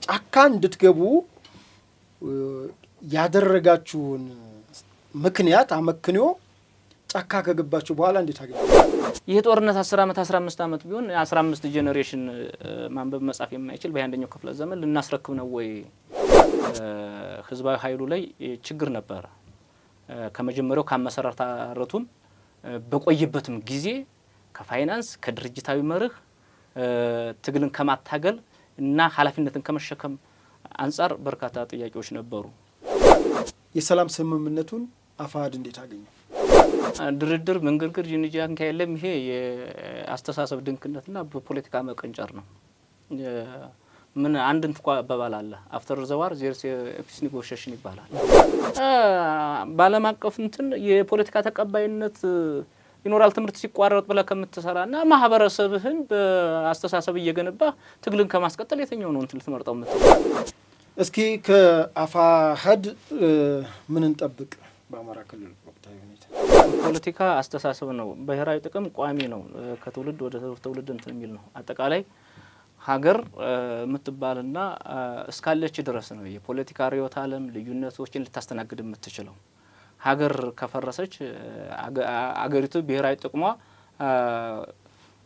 ጫካ እንድትገቡ ያደረጋችሁን ምክንያት አመክንዮ ጫካ ከገባችሁ በኋላ እንዴት አገኘ? ይሄ ጦርነት 10 አመት 15 አመት ቢሆን 15 ጄነሬሽን ማንበብ መጻፍ የማይችል በያንደኛው ክፍለ ዘመን ልናስረክብ ነው ወይ? ህዝባዊ ኃይሉ ላይ ችግር ነበር። ከመጀመሪያው ካመሰራራቱም በቆየበትም ጊዜ ከፋይናንስ ከድርጅታዊ መርህ ትግልን ከማታገል እና ኃላፊነትን ከመሸከም አንፃር በርካታ ጥያቄዎች ነበሩ። የሰላም ስምምነቱን አፋሕድ እንዴት አገኘ? ድርድር መንገርገር ጅንጃን ካየለም ይሄ የአስተሳሰብ ድንክነትና በፖለቲካ መቀንጨር ነው። ምን አንድ እንኳ አባባል አለ አፍተር ዘ ዋር ዜርስ ፒስ ኔጎሺዬሽን ይባላል። ባለም አቀፍ እንትን የፖለቲካ ተቀባይነት ይኖራል ትምርት ሲቋረጥ ብለ ከምትሰራና ማህበረሰብህን በአስተሳሰብ እየገነባ ትግልን ከማስቀጠል የተኛው ነው እንትን ልትመርጠው የምትችለው። እስኪ ከአፋሕድ ምን እንጠብቅ? በአማራ ክልል ወቅታዊ ሁኔታ ፖለቲካ አስተሳሰብ ነው። ብሔራዊ ጥቅም ቋሚ ነው። ከትውልድ ወደ ትውልድ እንትን የሚል ነው። አጠቃላይ ሀገር የምትባልና እስካለች ድረስ ነው የፖለቲካ ርዕዮተ ዓለም ልዩነቶችን ልታስተናግድ የምትችለው። ሀገር ከፈረሰች አገሪቱ ብሔራዊ ጥቅሟ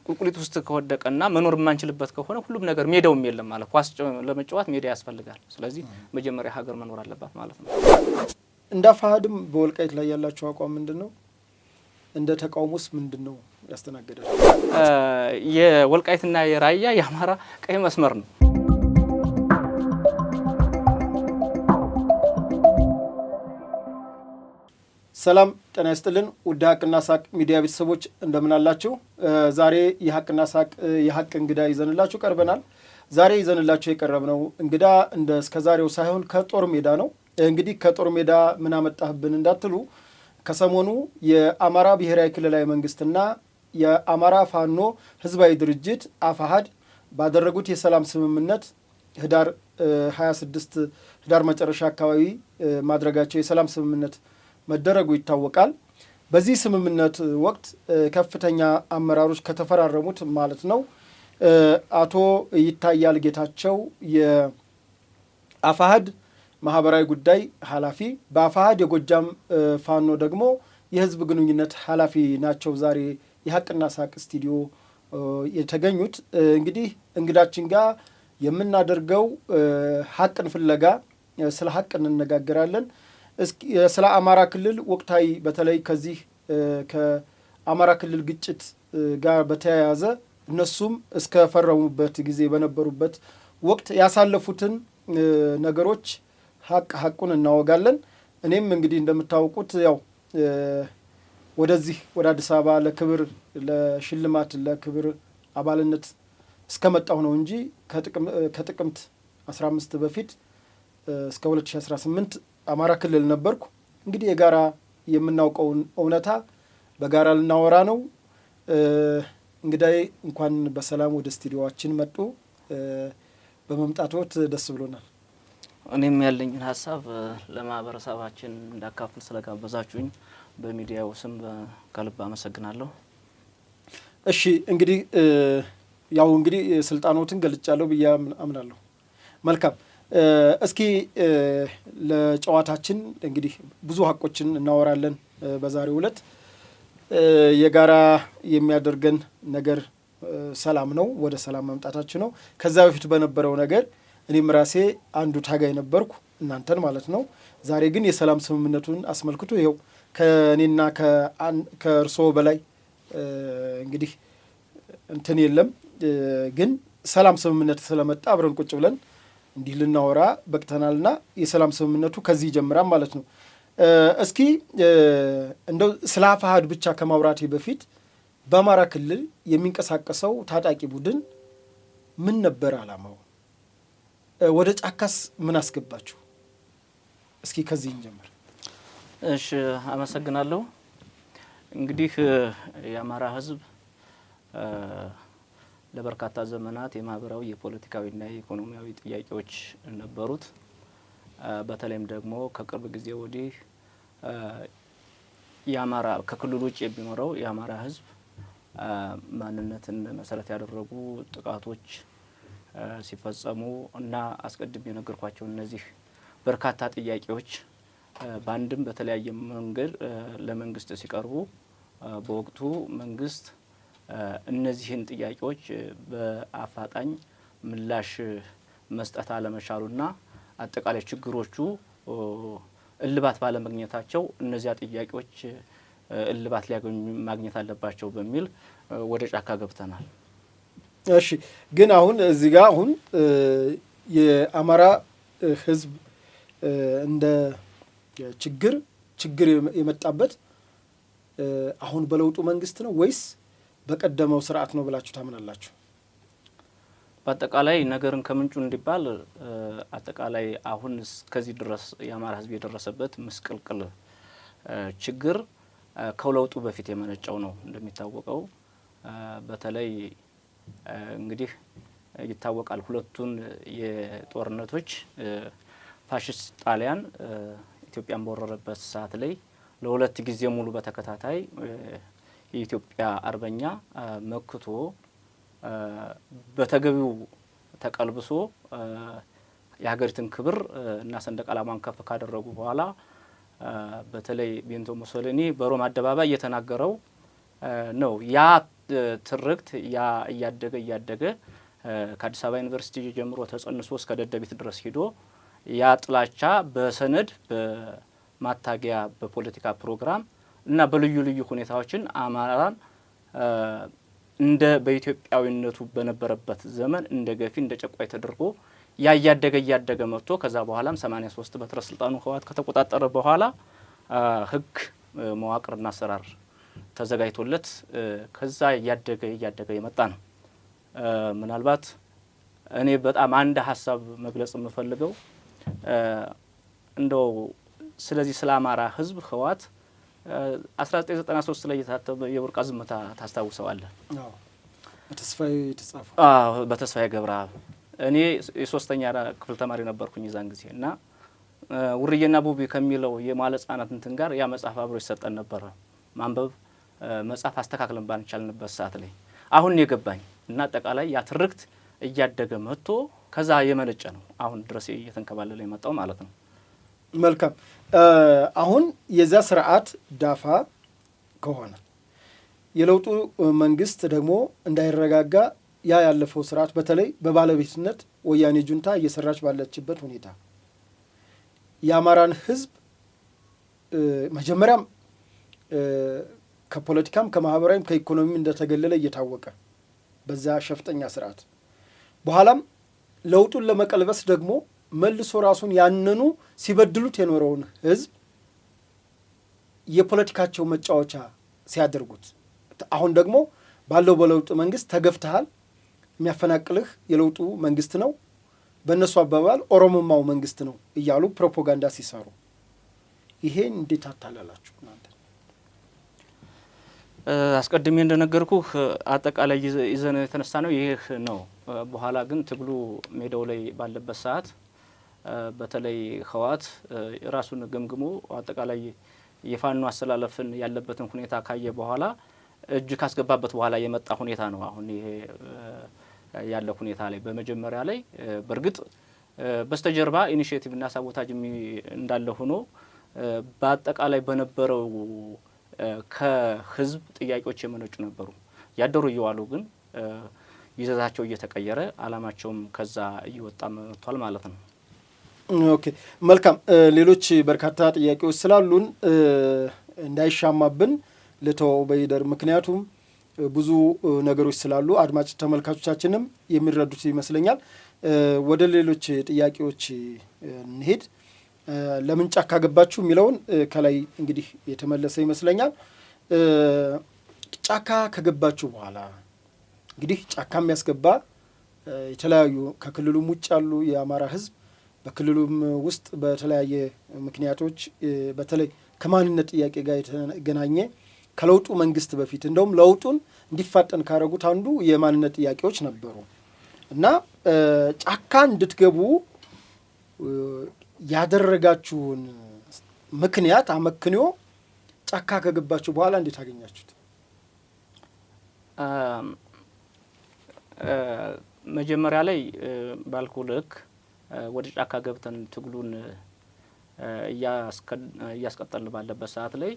ቁልቁሊት ውስጥ ከወደቀና መኖር የማንችልበት ከሆነ ሁሉም ነገር ሜዳውም የለም ማለት ኳስ ለመጫወት ሜዳ ያስፈልጋል። ስለዚህ መጀመሪያ ሀገር መኖር አለባት ማለት ነው። እንደ አፋሕድም በወልቃይት ላይ ያላችሁ አቋም ምንድነው? እንደ ተቃውሞስ ምንድነው ያስተናገዳችሁ? የወልቃይትና የራያ የአማራ ቀይ መስመር ነው። ሰላም ጤና ይስጥልን ውድ ሀቅና ሳቅ ሚዲያ ቤተሰቦች እንደምን አላችሁ? ዛሬ የሀቅና ሳቅ የሀቅ እንግዳ ይዘንላችሁ ቀርበናል። ዛሬ ይዘንላችሁ የቀረብነው እንግዳ እንደ እስከዛሬው ሳይሆን ከጦር ሜዳ ነው። እንግዲህ ከጦር ሜዳ ምን አመጣህብን እንዳትሉ ከሰሞኑ የአማራ ብሔራዊ ክልላዊ መንግስትና የአማራ ፋኖ ህዝባዊ ድርጅት አፋሕድ ባደረጉት የሰላም ስምምነት ህዳር 26 ህዳር መጨረሻ አካባቢ ማድረጋቸው የሰላም ስምምነት መደረጉ ይታወቃል። በዚህ ስምምነት ወቅት ከፍተኛ አመራሮች ከተፈራረሙት ማለት ነው አቶ ይታያል ጌታቸው የአፋሕድ ማህበራዊ ጉዳይ ኃላፊ፣ በአፋሕድ የጎጃም ፋኖ ደግሞ የህዝብ ግንኙነት ኃላፊ ናቸው። ዛሬ የሀቅና ሳቅ ስቱዲዮ የተገኙት እንግዲህ እንግዳችን ጋር የምናደርገው ሀቅን ፍለጋ ስለ ሀቅ እንነጋገራለን። ስለ አማራ ክልል ወቅታዊ በተለይ ከዚህ ከአማራ ክልል ግጭት ጋር በተያያዘ እነሱም እስከ ፈረሙበት ጊዜ በነበሩበት ወቅት ያሳለፉትን ነገሮች ሀቁን እናወጋለን። እኔም እንግዲህ እንደምታውቁት ያው ወደዚህ ወደ አዲስ አበባ ለክብር ለሽልማት ለክብር አባልነት እስከመጣሁ ነው እንጂ ከጥቅምት 15 በፊት እስከ 2018 አማራ ክልል ነበርኩ። እንግዲህ የጋራ የምናውቀውን እውነታ በጋራ ልናወራ ነው። እንግዲህ እንኳን በሰላም ወደ ስቱዲዮአችን መጡ። በመምጣቶት ደስ ብሎናል። እኔም ያለኝን ሀሳብ ለማህበረሰባችን እንዳካፍል ስለጋበዛችሁኝ በሚዲያው ስም ከልብ አመሰግናለሁ። እሺ እንግዲህ ያው እንግዲህ ስልጣኖትን ገልጫለሁ ብዬ አምናለሁ። መልካም እስኪ ለጨዋታችን እንግዲህ ብዙ ሀቆችን እናወራለን። በዛሬው ዕለት የጋራ የሚያደርገን ነገር ሰላም ነው። ወደ ሰላም መምጣታችን ነው። ከዛ በፊት በነበረው ነገር እኔም ራሴ አንዱ ታጋይ ነበርኩ እናንተን ማለት ነው። ዛሬ ግን የሰላም ስምምነቱን አስመልክቶ ይኸው ከእኔና ከእርስዎ በላይ እንግዲህ እንትን የለም። ግን ሰላም ስምምነት ስለመጣ አብረን ቁጭ ብለን እንዲህ ልናወራ በቅተናልና የሰላም ስምምነቱ ከዚህ ይጀምራል ማለት ነው። እስኪ እንደው ስለ አፋሕድ ብቻ ከማውራቴ በፊት በአማራ ክልል የሚንቀሳቀሰው ታጣቂ ቡድን ምን ነበር ዓላማው? ወደ ጫካስ ምን አስገባችሁ? እስኪ ከዚህ እንጀምር። እሺ አመሰግናለሁ። እንግዲህ የአማራ ህዝብ ለበርካታ ዘመናት የማህበራዊ የፖለቲካዊና የኢኮኖሚያዊ ጥያቄዎች ነበሩት። በተለይም ደግሞ ከቅርብ ጊዜ ወዲህ የአማራ ከክልሉ ውጭ የሚኖረው የአማራ ህዝብ ማንነትን መሰረት ያደረጉ ጥቃቶች ሲፈጸሙ እና አስቀድሜ የነገርኳቸው እነዚህ በርካታ ጥያቄዎች በአንድም በተለያየ መንገድ ለመንግስት ሲቀርቡ በወቅቱ መንግስት እነዚህን ጥያቄዎች በአፋጣኝ ምላሽ መስጠት አለመቻሉና አጠቃላይ ችግሮቹ እልባት ባለማግኘታቸው እነዚያ ጥያቄዎች እልባት ሊያገኙ ማግኘት አለባቸው በሚል ወደ ጫካ ገብተናል። እሺ፣ ግን አሁን እዚህ ጋር አሁን የአማራ ህዝብ እንደ ችግር የመጣበት አሁን በለውጡ መንግስት ነው ወይስ በቀደመው ስርዓት ነው ብላችሁ ታምናላችሁ? በአጠቃላይ ነገርን ከምንጩ እንዲባል አጠቃላይ አሁን እስከዚህ ድረስ የአማራ ህዝብ የደረሰበት ምስቅልቅል ችግር ከለውጡ በፊት የመነጨው ነው። እንደሚታወቀው በተለይ እንግዲህ ይታወቃል ሁለቱን የጦርነቶች ፋሽስት ጣሊያን ኢትዮጵያን በወረረበት ሰዓት ላይ ለሁለት ጊዜ ሙሉ በተከታታይ የኢትዮጵያ አርበኛ መክቶ በተገቢው ተቀልብሶ የሀገሪቱን ክብር እና ሰንደቅ ዓላማን ከፍ ካደረጉ በኋላ በተለይ ቤንቶ ሙሶሊኒ በሮም አደባባይ እየተናገረው ነው። ያ ትርክት ያ እያደገ ከአዲስ አበባ ዩኒቨርሲቲ ጀምሮ ተጸንሶ እስከ ደደቢት ድረስ ሂዶ ያ ጥላቻ በሰነድ በማታጊያ በፖለቲካ ፕሮግራም እና በልዩ ልዩ ሁኔታዎችን አማራን እንደ በኢትዮጵያዊነቱ በነበረበት ዘመን እንደ ገፊ እንደ ጨቋይ ተደርጎ ያ እያደገ መጥቶ ከዛ በኋላም 83 በትረ ስልጣኑ ህወሓት ከተቆጣጠረ በኋላ ህግ መዋቅርና አሰራር ተዘጋጅቶለት ከዛ እያደገ የመጣ ነው። ምናልባት እኔ በጣም አንድ ሀሳብ መግለጽ የምፈልገው እንደው ስለዚህ ስለ አማራ ህዝብ ህወሓት 1993 ላይ የታተመ የወርቃ ዝምታ ታስታውሰዋለህ? አዎ፣ በተስፋዬ የተጻፈው። በተስፋዬ ገብረአብ። እኔ የሶስተኛ ክፍል ተማሪ ነበርኩኝ የዛን ጊዜ እና ውርዬና ቡቢ ከሚለው የማለ ህጻናት እንትን ጋር ያ መጽሐፍ አብሮ ይሰጠን ነበር። ማንበብ መጽሐፍ አስተካክለን ባንቻልንበት ሰዓት ላይ አሁን የገባኝ እና አጠቃላይ ያ ትርክት እያደገ መጥቶ ከዛ የመነጨ ነው አሁን ድረስ እየተንከባለለ የመጣው ማለት ነው። መልካም። አሁን የዛ ስርዓት ዳፋ ከሆነ የለውጡ መንግስት ደግሞ እንዳይረጋጋ ያ ያለፈው ስርዓት በተለይ በባለቤትነት ወያኔ ጁንታ እየሰራች ባለችበት ሁኔታ የአማራን ህዝብ መጀመሪያም ከፖለቲካም ከማህበራዊም ከኢኮኖሚም እንደተገለለ እየታወቀ በዛ ሸፍጠኛ ስርዓት በኋላም ለውጡን ለመቀልበስ ደግሞ መልሶ ራሱን ያንኑ ሲበድሉት የኖረውን ህዝብ የፖለቲካቸው መጫወቻ ሲያደርጉት አሁን ደግሞ ባለው በለውጡ መንግስት ተገፍተሃል፣ የሚያፈናቅልህ የለውጡ መንግስት ነው፣ በእነሱ አባባል ኦሮሞማው መንግስት ነው እያሉ ፕሮፓጋንዳ ሲሰሩ ይሄን እንዴት አታላላችሁ እናንተ? አስቀድሜ እንደነገርኩህ አጠቃላይ ይዘን የተነሳ ነው ይህ ነው። በኋላ ግን ትግሉ ሜዳው ላይ ባለበት ሰዓት በተለይ ህወሓት ራሱን ገምግሞ አጠቃላይ የፋኖ አስተላለፍን ያለበትን ሁኔታ ካየ በኋላ እጅ ካስገባበት በኋላ የመጣ ሁኔታ ነው። አሁን ይሄ ያለው ሁኔታ ላይ በመጀመሪያ ላይ በእርግጥ በስተጀርባ ኢኒሺዬቲቭ እና ሳቦታጅ እንዳለ ሆኖ በአጠቃላይ በነበረው ከህዝብ ጥያቄዎች የመነጩ ነበሩ። ያደሩ እየዋሉ ግን ይዘታቸው እየተቀየረ አላማቸውም ከዛ እየወጣ መጥቷል ማለት ነው። ኦኬ፣ መልካም። ሌሎች በርካታ ጥያቄዎች ስላሉን እንዳይሻማብን ልተወው በይደር፣ ምክንያቱም ብዙ ነገሮች ስላሉ አድማጭ ተመልካቾቻችንም የሚረዱት ይመስለኛል። ወደ ሌሎች ጥያቄዎች እንሄድ። ለምን ጫካ ገባችሁ የሚለውን ከላይ እንግዲህ የተመለሰ ይመስለኛል። ጫካ ከገባችሁ በኋላ እንግዲህ ጫካ የሚያስገባ የተለያዩ ከክልሉም ውጭ ያሉ የአማራ ህዝብ በክልሉም ውስጥ በተለያየ ምክንያቶች በተለይ ከማንነት ጥያቄ ጋር የተገናኘ ከለውጡ መንግስት በፊት እንደውም ለውጡን እንዲፋጠን ካደረጉት አንዱ የማንነት ጥያቄዎች ነበሩ እና ጫካ እንድትገቡ ያደረጋችሁን ምክንያት አመክንዮ ጫካ ከገባችሁ በኋላ እንዴት አገኛችሁት? መጀመሪያ ላይ ባልኩ ልክ ወደ ጫካ ገብተን ትግሉን እያስቀጠልን ባለበት ሰዓት ላይ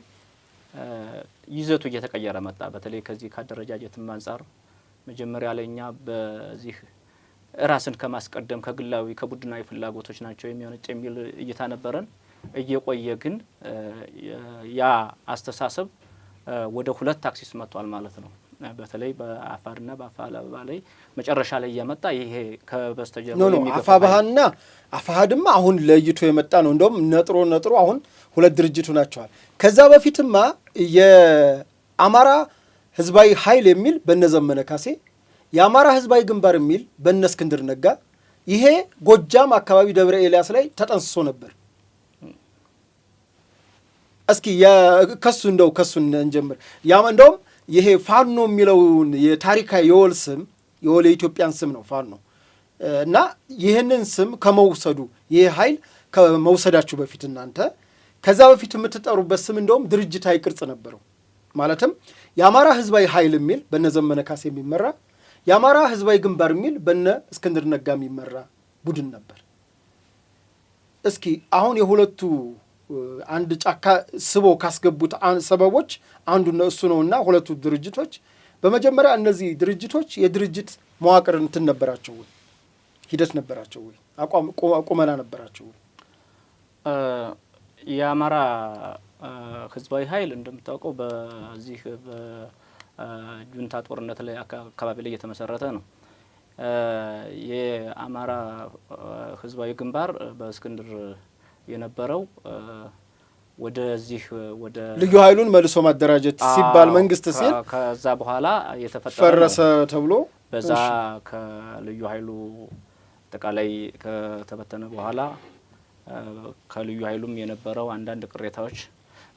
ይዘቱ እየተቀየረ መጣ። በተለይ ከዚህ ካደረጃጀትም አንጻር መጀመሪያ ላይ እኛ በዚህ ራስን ከማስቀደም ከግላዊ ከቡድናዊ ፍላጎቶች ናቸው የሚሆነጭ የሚል እይታ ነበረን። እየቆየ ግን ያ አስተሳሰብ ወደ ሁለት አክሲስ መጥቷል ማለት ነው። በተለይ በአፋርና በአፋላባ ላይ መጨረሻ ላይ እየመጣ ይሄ ከበስተጀርባ አፋባሃና አፋሃድማ አሁን ለይቶ የመጣ ነው። እንደውም ነጥሮ አሁን ሁለት ድርጅቱ ናቸዋል። ከዛ በፊትማ የአማራ ህዝባዊ ኃይል የሚል በነዘመነ ካሴ፣ የአማራ ህዝባዊ ግንባር የሚል በነ እስክንድር ነጋ፣ ይሄ ጎጃም አካባቢ ደብረ ኤልያስ ላይ ተጠንስሶ ነበር። እስኪ ከሱ እንጀምር። ያም እንደውም ይሄ ፋኖ የሚለውን የታሪካዊ የወል ስም የወል የኢትዮጵያን ስም ነው ፋኖ እና ይህንን ስም ከመውሰዱ ይሄ ኃይል ከመውሰዳችሁ በፊት እናንተ ከዛ በፊት የምትጠሩበት ስም እንደውም ድርጅታዊ ቅርጽ ነበረው። ማለትም የአማራ ህዝባዊ ኃይል የሚል በነ ዘመነ ካሴ የሚመራ፣ የአማራ ህዝባዊ ግንባር የሚል በነ እስክንድር ነጋ የሚመራ ቡድን ነበር። እስኪ አሁን የሁለቱ አንድ ጫካ ስቦ ካስገቡት ሰበቦች አንዱ እሱ ነውና ሁለቱ ድርጅቶች በመጀመሪያ እነዚህ ድርጅቶች የድርጅት መዋቅር እንትን ነበራቸው ወይ? ሂደት ነበራቸው ወይ? አቋም ቁመና ነበራቸው ወይ? የአማራ ህዝባዊ ኃይል እንደምታውቀው በዚህ በጁንታ ጦርነት ላይ አካባቢ ላይ የተመሰረተ ነው። የአማራ ህዝባዊ ግንባር በእስክንድር የነበረው ወደዚህ ወደ ልዩ ኃይሉን መልሶ ማደራጀት ሲባል መንግስት ሲል ከዛ በኋላ የተፈጠረ ፈረሰ ተብሎ በዛ ከልዩ ኃይሉ አጠቃላይ ከተበተነ በኋላ ከልዩ ኃይሉም የነበረው አንዳንድ ቅሬታዎች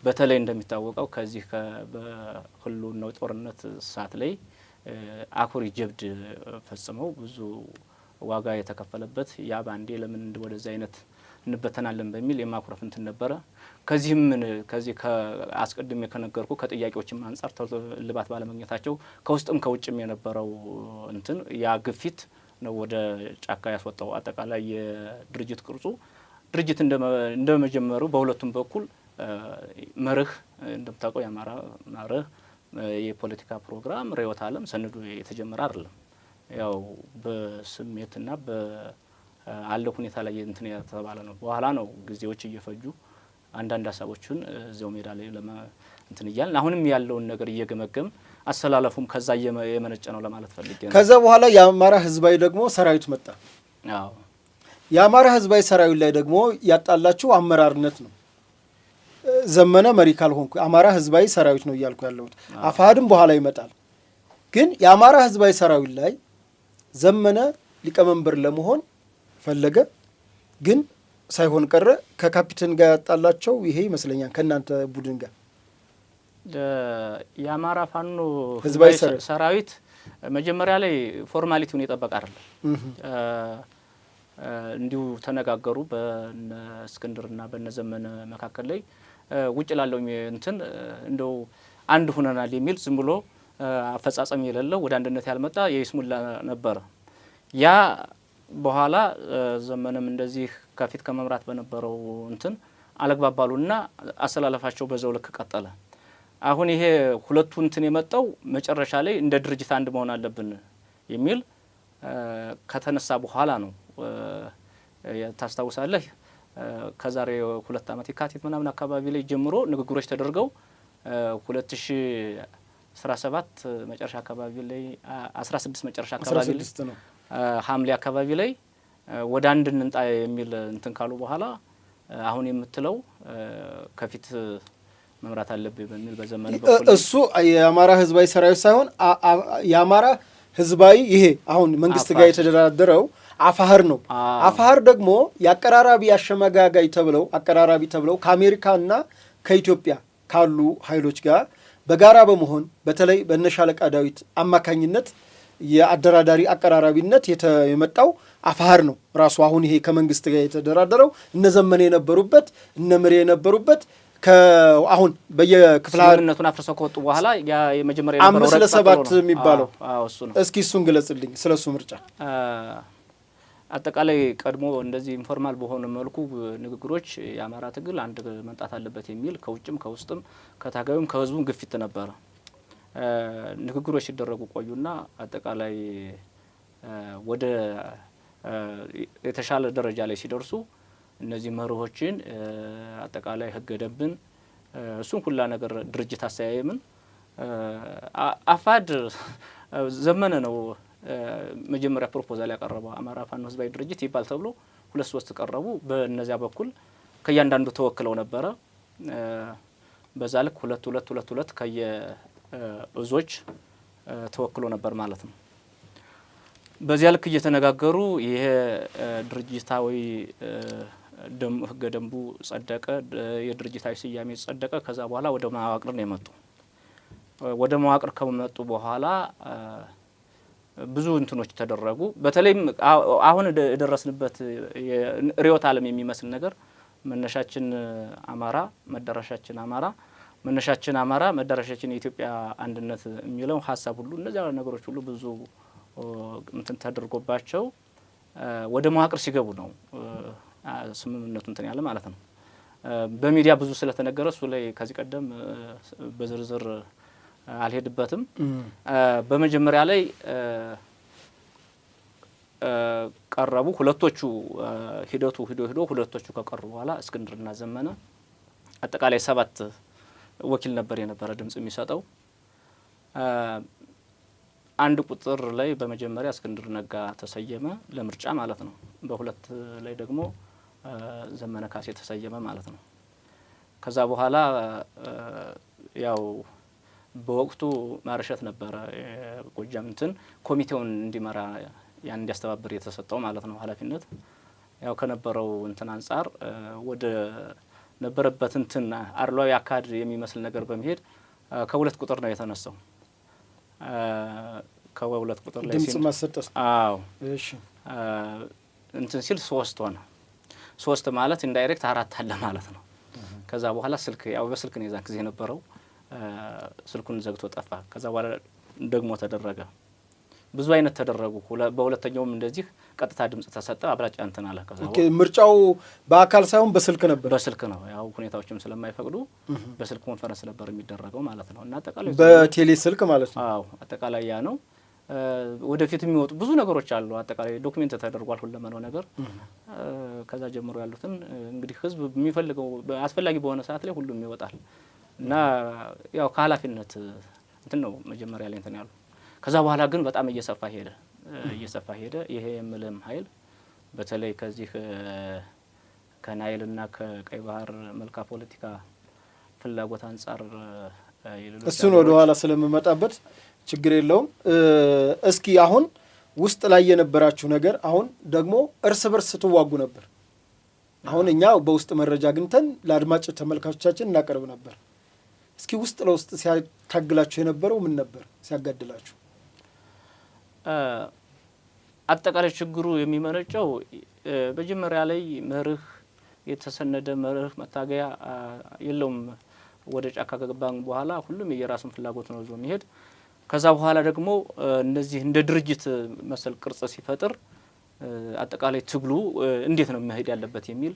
በተለይ እንደሚታወቀው ከዚህ በህልውናው ጦርነት ሰዓት ላይ አኩሪ ጀብድ ፈጽመው ብዙ ዋጋ የተከፈለበት ያ ባንዴ ለምን ወደዛ አይነት እንበተናለን በሚል የማኩረፍ እንትን ነበረ። ከዚህም ከዚህ አስቀድሜ ከነገርኩ ከጥያቄዎችም አንጻር ልባት ባለማግኘታቸው ከውስጥም ከውጭም የነበረው እንትን ያ ግፊት ነው ወደ ጫካ ያስወጣው። አጠቃላይ የድርጅት ቅርጹ ድርጅት እንደመጀመሩ በሁለቱም በኩል መርህ እንደምታውቀው የአማራ መርህ የፖለቲካ ፕሮግራም ርዕዮተ ዓለም ሰንዱ የተጀመረ አይደለም። ያው በስሜትና አለ ሁኔታ ላይ እንትን የተባለ ነው። በኋላ ነው ጊዜዎች እየፈጁ አንዳንድ ሀሳቦችን እዚያው ሜዳ ላይ እንትን እያልን አሁንም ያለውን ነገር እየገመገም አሰላለፉም ከዛ የመነጨ ነው ለማለት ፈልጌ ነው። ከዛ በኋላ የአማራ ህዝባዊ ደግሞ ሰራዊት መጣ። አዎ የአማራ ህዝባዊ ሰራዊት ላይ ደግሞ ያጣላችሁ አመራርነት ነው። ዘመነ መሪ ካልሆንኩ አማራ ህዝባዊ ሰራዊት ነው እያልኩ ያለሁት። አፋሃድም በኋላ ይመጣል። ግን የአማራ ህዝባዊ ሰራዊት ላይ ዘመነ ሊቀመንበር ለመሆን ፈለገ፣ ግን ሳይሆን ቀረ። ከካፒቴን ጋር ያጣላቸው ይሄ ይመስለኛል ከእናንተ ቡድን ጋር። የአማራ ፋኖ ህዝባዊ ሰራዊት መጀመሪያ ላይ ፎርማሊቲውን የጠበቀ አይደለም። እንዲሁ ተነጋገሩ በነ እስክንድርና በነ ዘመነ መካከል ላይ ውጭ ላለው እንትን እንደው አንድ ሆነናል የሚል ዝም ብሎ አፈጻጸም የሌለው ወደ አንድነት ያልመጣ የይስሙላ ነበረ። ያ በኋላ ዘመንም እንደዚህ ከፊት ከመምራት በነበረው እንትን አለግባባሉና አሰላለፋቸው በዛው ልክ ቀጠለ። አሁን ይሄ ሁለቱ እንትን የመጣው መጨረሻ ላይ እንደ ድርጅት አንድ መሆን አለብን የሚል ከተነሳ በኋላ ነው። ታስታውሳለህ? ከዛሬ 2 ዓመት የካቲት ምናምን አካባቢ ላይ ጀምሮ ንግግሮች ተደርገው 2017 መጨረሻ አካባቢ ላይ 16 መጨረሻ አካባቢ ላይ ሐምሌ አካባቢ ላይ ወደ አንድ እንንጣ የሚል እንትን ካሉ በኋላ አሁን የምትለው ከፊት መምራት አለብኝ በሚል በዘመነ በኩል እሱ የአማራ ህዝባዊ ሰራዊት ሳይሆን የአማራ ህዝባዊ ይሄ አሁን መንግስት ጋር የተደራደረው አፋህር ነው። አፋህር ደግሞ የአቀራራቢ አሸመጋጋይ ተብለው አቀራራቢ ተብለው ከአሜሪካና ከኢትዮጵያ ካሉ ኃይሎች ጋር በጋራ በመሆን በተለይ በነሻለቃ ዳዊት አማካኝነት የአደራዳሪ አቀራራቢነት የመጣው አፋህር ነው ራሱ። አሁን ይሄ ከመንግስት ጋር የተደራደረው እነ ዘመነ የነበሩበት እነ ምሬ የነበሩበት አሁን በየክፍለ ስምምነቱን አፍርሰው ከወጡ በኋላ ያ የመጀመሪያ የነበረው 5-7 የሚባለው እሱ ነው። እስኪ እሱን ግለጽልኝ ስለሱ ምርጫ። አጠቃላይ ቀድሞ እንደዚህ ኢንፎርማል በሆነ መልኩ ንግግሮች የአማራ ትግል አንድ መምጣት አለበት የሚል ከውጭም ከውስጥም ከታጋዩም ከህዝቡም ግፊት ነበረ። ንግግሮች ሲደረጉ ቆዩና አጠቃላይ ወደ የተሻለ ደረጃ ላይ ሲደርሱ እነዚህ መርሆችን አጠቃላይ ህገ ደንብን እሱን ሁላ ነገር ድርጅት አስተያየምን አፋድ ዘመነ ነው መጀመሪያ ፕሮፖዛል ያቀረበው አማራ ፋኖ ህዝባዊ ድርጅት ይባል ተብሎ 2-3 ቀረቡ። በእነዚያ በኩል ከያንዳንዱ ተወክለው ነበረ። በዛ ልክ 2 ከየ እዞች ተወክሎ ነበር ማለት ነው። በዚያ ልክ እየተነጋገሩ ይሄ ድርጅታዊ ህገ ደንቡ ጸደቀ፣ የድርጅታዊ ስያሜ ጸደቀ። ከዛ በኋላ ወደ መዋቅር ነው የመጡ። ወደ መዋቅር ከመጡ በኋላ ብዙ እንትኖች ተደረጉ። በተለይም አሁን የደረስንበት ርዕዮተ ዓለም የሚመስል ነገር መነሻችን አማራ መዳረሻችን አማራ መነሻችን አማራ መዳረሻችን የኢትዮጵያ አንድነት የሚለው ሀሳብ ሁሉ እነዚያ ነገሮች ሁሉ ብዙ እንትን ተደርጎባቸው ወደ መዋቅር ሲገቡ ነው ስምምነቱ እንትን ያለ ማለት ነው። በሚዲያ ብዙ ስለተነገረ እሱ ላይ ከዚህ ቀደም በዝርዝር አልሄድበትም። በመጀመሪያ ላይ ቀረቡ ሁለቶቹ ሂደቱ ሂዶ ሁለቶቹ ከቀሩ በኋላ እስክንድርና ዘመነ አጠቃላይ 7 ወኪል ነበር የነበረ ድምጽ የሚሰጠው። አንድ ቁጥር ላይ በመጀመሪያ እስክንድር ነጋ ተሰየመ ለምርጫ ማለት ነው። በሁለት ላይ ደግሞ ዘመነ ካሴ ተሰየመ ማለት ነው። ከዛ በኋላ ያው በወቅቱ ማርሸት ነበረ ጎጃም እንትን ኮሚቴውን እንዲመራ ያን እንዲያስተባብር የተሰጠው ማለት ነው ኃላፊነት። ያው ከነበረው እንትን አንጻር ወደ ነበረበት እንትን አርሏዊ አካድ የሚመስል ነገር በመሄድ ከሁለት ቁጥር ነው የተነሳው። ከሁለት ቁጥር ላይ ድምጽ ማሰጠስ እሺ እንትን ሲል 3 ሆነ። 3 ማለት ኢንዳይሬክት 4 አለ ማለት ነው። ከዛ በኋላ ስልክ ያው በስልክ ነው የዛን ጊዜ የነበረው ስልኩን ዘግቶ ጠፋ። ከዛ በኋላ ደግሞ ተደረገ። ብዙ አይነት ተደረጉ። በሁለተኛውም እንደዚህ ቀጥታ ድምጽ ተሰጠ። አብላጫ እንትን አለ። ከዛ ምርጫው በአካል ሳይሆን በስልክ ነበር። በስልክ ነው ያው ሁኔታዎችም ስለማይፈቅዱ በስልክ ኮንፈረንስ ነበር የሚደረገው ማለት ነው። እና አጠቃላይ በቴሌ ስልክ ማለት ነው። አጠቃላይ ያ ነው። ወደፊት የሚወጡ ብዙ ነገሮች አሉ። አጠቃላይ ዶክሜንት ተደርጓል ሁለመናው ነገር። ከዛ ጀምሮ ያሉትን እንግዲህ ህዝብ የሚፈልገው አስፈላጊ በሆነ ሰዓት ላይ ሁሉም ይወጣል እና ያው ከኃላፊነት እንትን ነው መጀመሪያ ላይ እንትን ያሉ። ከዛ በኋላ ግን በጣም እየሰፋ ሄደ። ይሄ የምልም ኃይል በተለይ ከዚህ ከናይልና ከቀይ ባህር መልካ ፖለቲካ ፍላጎት አንጻር እሱን ወደ ኋላ ስለምመጣበት ችግር የለውም። እስኪ አሁን ውስጥ ላይ የነበራችሁ ነገር አሁን ደግሞ እርስ በርስ ስትዋጉ ነበር። አሁን እኛ በውስጥ መረጃ አግኝተን ለአድማጭ ተመልካቾቻችን እናቀርብ ነበር። እስኪ ውስጥ ለውስጥ ሲያታግላችሁ የነበረው ምን ነበር? ሲያጋድላችሁ አጠቃላይ ችግሩ የሚመነጨው መጀመሪያ ላይ መርህ የተሰነደ መርህ መታገያ የለውም። ወደ ጫካ ከገባን በኋላ ሁሉም የራሱን ፍላጎት ነው ይዞ የሚሄድ። ከዛ በኋላ ደግሞ እነዚህ እንደ ድርጅት መሰል ቅርጽ ሲፈጥር አጠቃላይ ትግሉ እንዴት ነው መሄድ ያለበት የሚል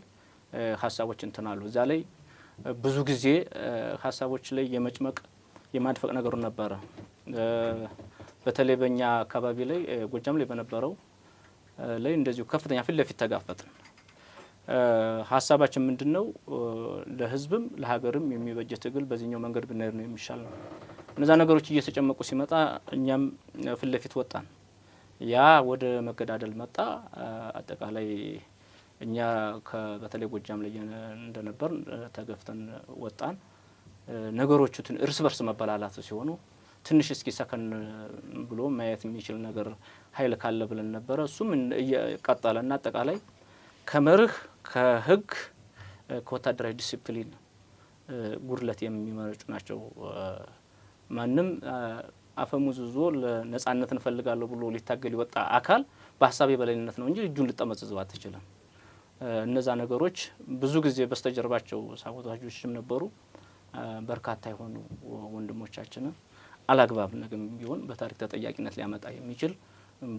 ሀሳቦች እንትን አሉ። እዛ ላይ ብዙ ጊዜ ሀሳቦች ላይ የመጭመቅ የማድፈቅ ነገሩ ነበረ። በተለይ በእኛ አካባቢ ላይ ጎጃም ላይ በነበረው ላይ እንደዚሁ ከፍተኛ ፊት ለፊት ተጋፈጥን። ሀሳባችን ምንድነው? ለህዝብም ለሀገርም የሚበጀ ትግል በዚህኛው መንገድ ብንሄድ ነው የሚሻል ነው። እነዛ ነገሮች እየተጨመቁ ሲመጣ እኛም ፊት ለፊት ወጣን። ያ ወደ መገዳደል መጣ። አጠቃላይ እኛ በተለይ ጎጃም ላይ እንደነበር ተገፍተን ወጣን። ነገሮቹ እርስ በርስ መበላላት ሲሆኑ ትንሽ እስኪ ሰከን ብሎ ማየት የሚችል ነገር ኃይል ካለ ብለን ነበረ። እሱም ቀጠለና አጠቃላይ ከመርህ ከህግ ከወታደራዊ ዲሲፕሊን ጉድለት የሚመነጩ ናቸው። ማንም አፈሙዝ ይዞ ለነጻነት እንፈልጋለሁ ብሎ ሊታገል ይወጣ አካል በሀሳብ የበላይነት ነው እንጂ እጁን ልጠመዝዘው አትችልም። እነዛ ነገሮች ብዙ ጊዜ በስተጀርባቸው ሳቦታጆችም ነበሩ። በርካታ የሆኑ ወንድሞቻችንን አላግባብ ነገም ቢሆን በታሪክ ተጠያቂነት ሊያመጣ የሚችል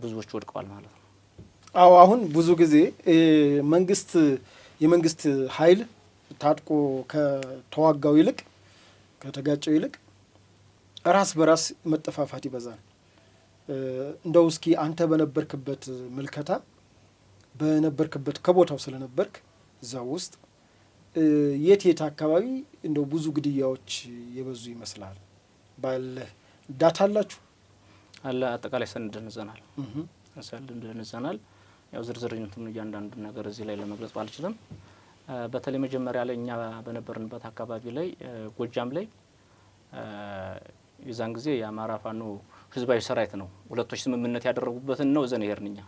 ብዙዎች ወድቀዋል ማለት ነው። አዎ አሁን ብዙ ጊዜ የመንግስት ኃይል ታጥቆ ከተዋጋው ይልቅ ከተጋጨው ይልቅ ራስ በራስ መጠፋፋት ይበዛል። እንደው እስኪ አንተ በነበርክበት ምልከታ በነበርክበት ከቦታው ስለነበርክ እዛው ውስጥ የት አካባቢ እንደው ብዙ ግድያዎች የበዙ ይመስላል? ባለህ ዳታ አላችሁ? አለ አጠቃላይ ሰነድ እንዘናል። ያው ዝርዝርነቱን እያንዳንዱ ነገር እዚህ ላይ ለመግለጽ ባልችልም በተለይ መጀመሪያ ላይ እኛ በነበርንበት አካባቢ ላይ ጎጃም ላይ የዛን ጊዜ የአማራ ፋኖ ህዝባዊ ሰራዊት ነው ሁለቶች ስምምነት ያደረጉበትን ነው ዘን ይሄርንኛ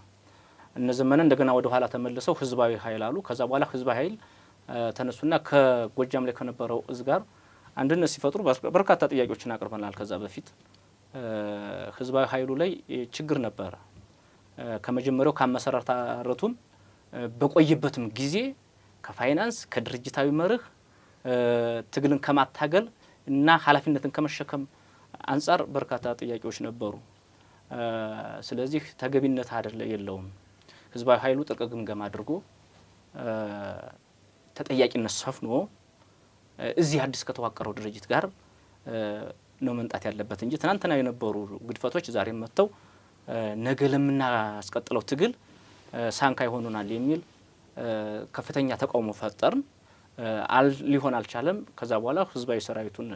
እነዘመነ እንደገና ወደ ኋላ ተመልሰው ህዝባዊ ኃይል አሉ። ከዛ በኋላ ህዝባዊ ኃይል ተነሱና ከጎጃም ላይ ከነበረው እዝ ጋር አንድነት ሲፈጥሩ በርካታ ጥያቄዎችን አቅርበናል። ከዛ በፊት ህዝባዊ ኃይሉ ላይ ችግር ነበረ። ከመጀመሪያው ካመሰራረቱም በቆየበትም ጊዜ ከፋይናንስ ከድርጅታዊ መርህ ትግልን ከማታገል እና ኃላፊነትን ከመሸከም አንጻር በርካታ ጥያቄዎች ነበሩ። ስለዚህ ተገቢነት አይደለ የለውም። ህዝባዊ ኃይሉ ጥልቅ ግምገማ አድርጎ ተጠያቂነት ሰፍኖ እዚህ አዲስ ከተዋቀረው ድርጅት ጋር ነው መምጣት ያለበት እንጂ ትናንትና የነበሩ ግድፈቶች ዛሬም መጥተው ነገ ለምናስቀጥለው ትግል ሳንካ ይሆኑናል የሚል ከፍተኛ ተቃውሞ ፈጠርን። ሊሆን አልቻለም። ከዛ በኋላ ህዝባዊ ሰራዊቱን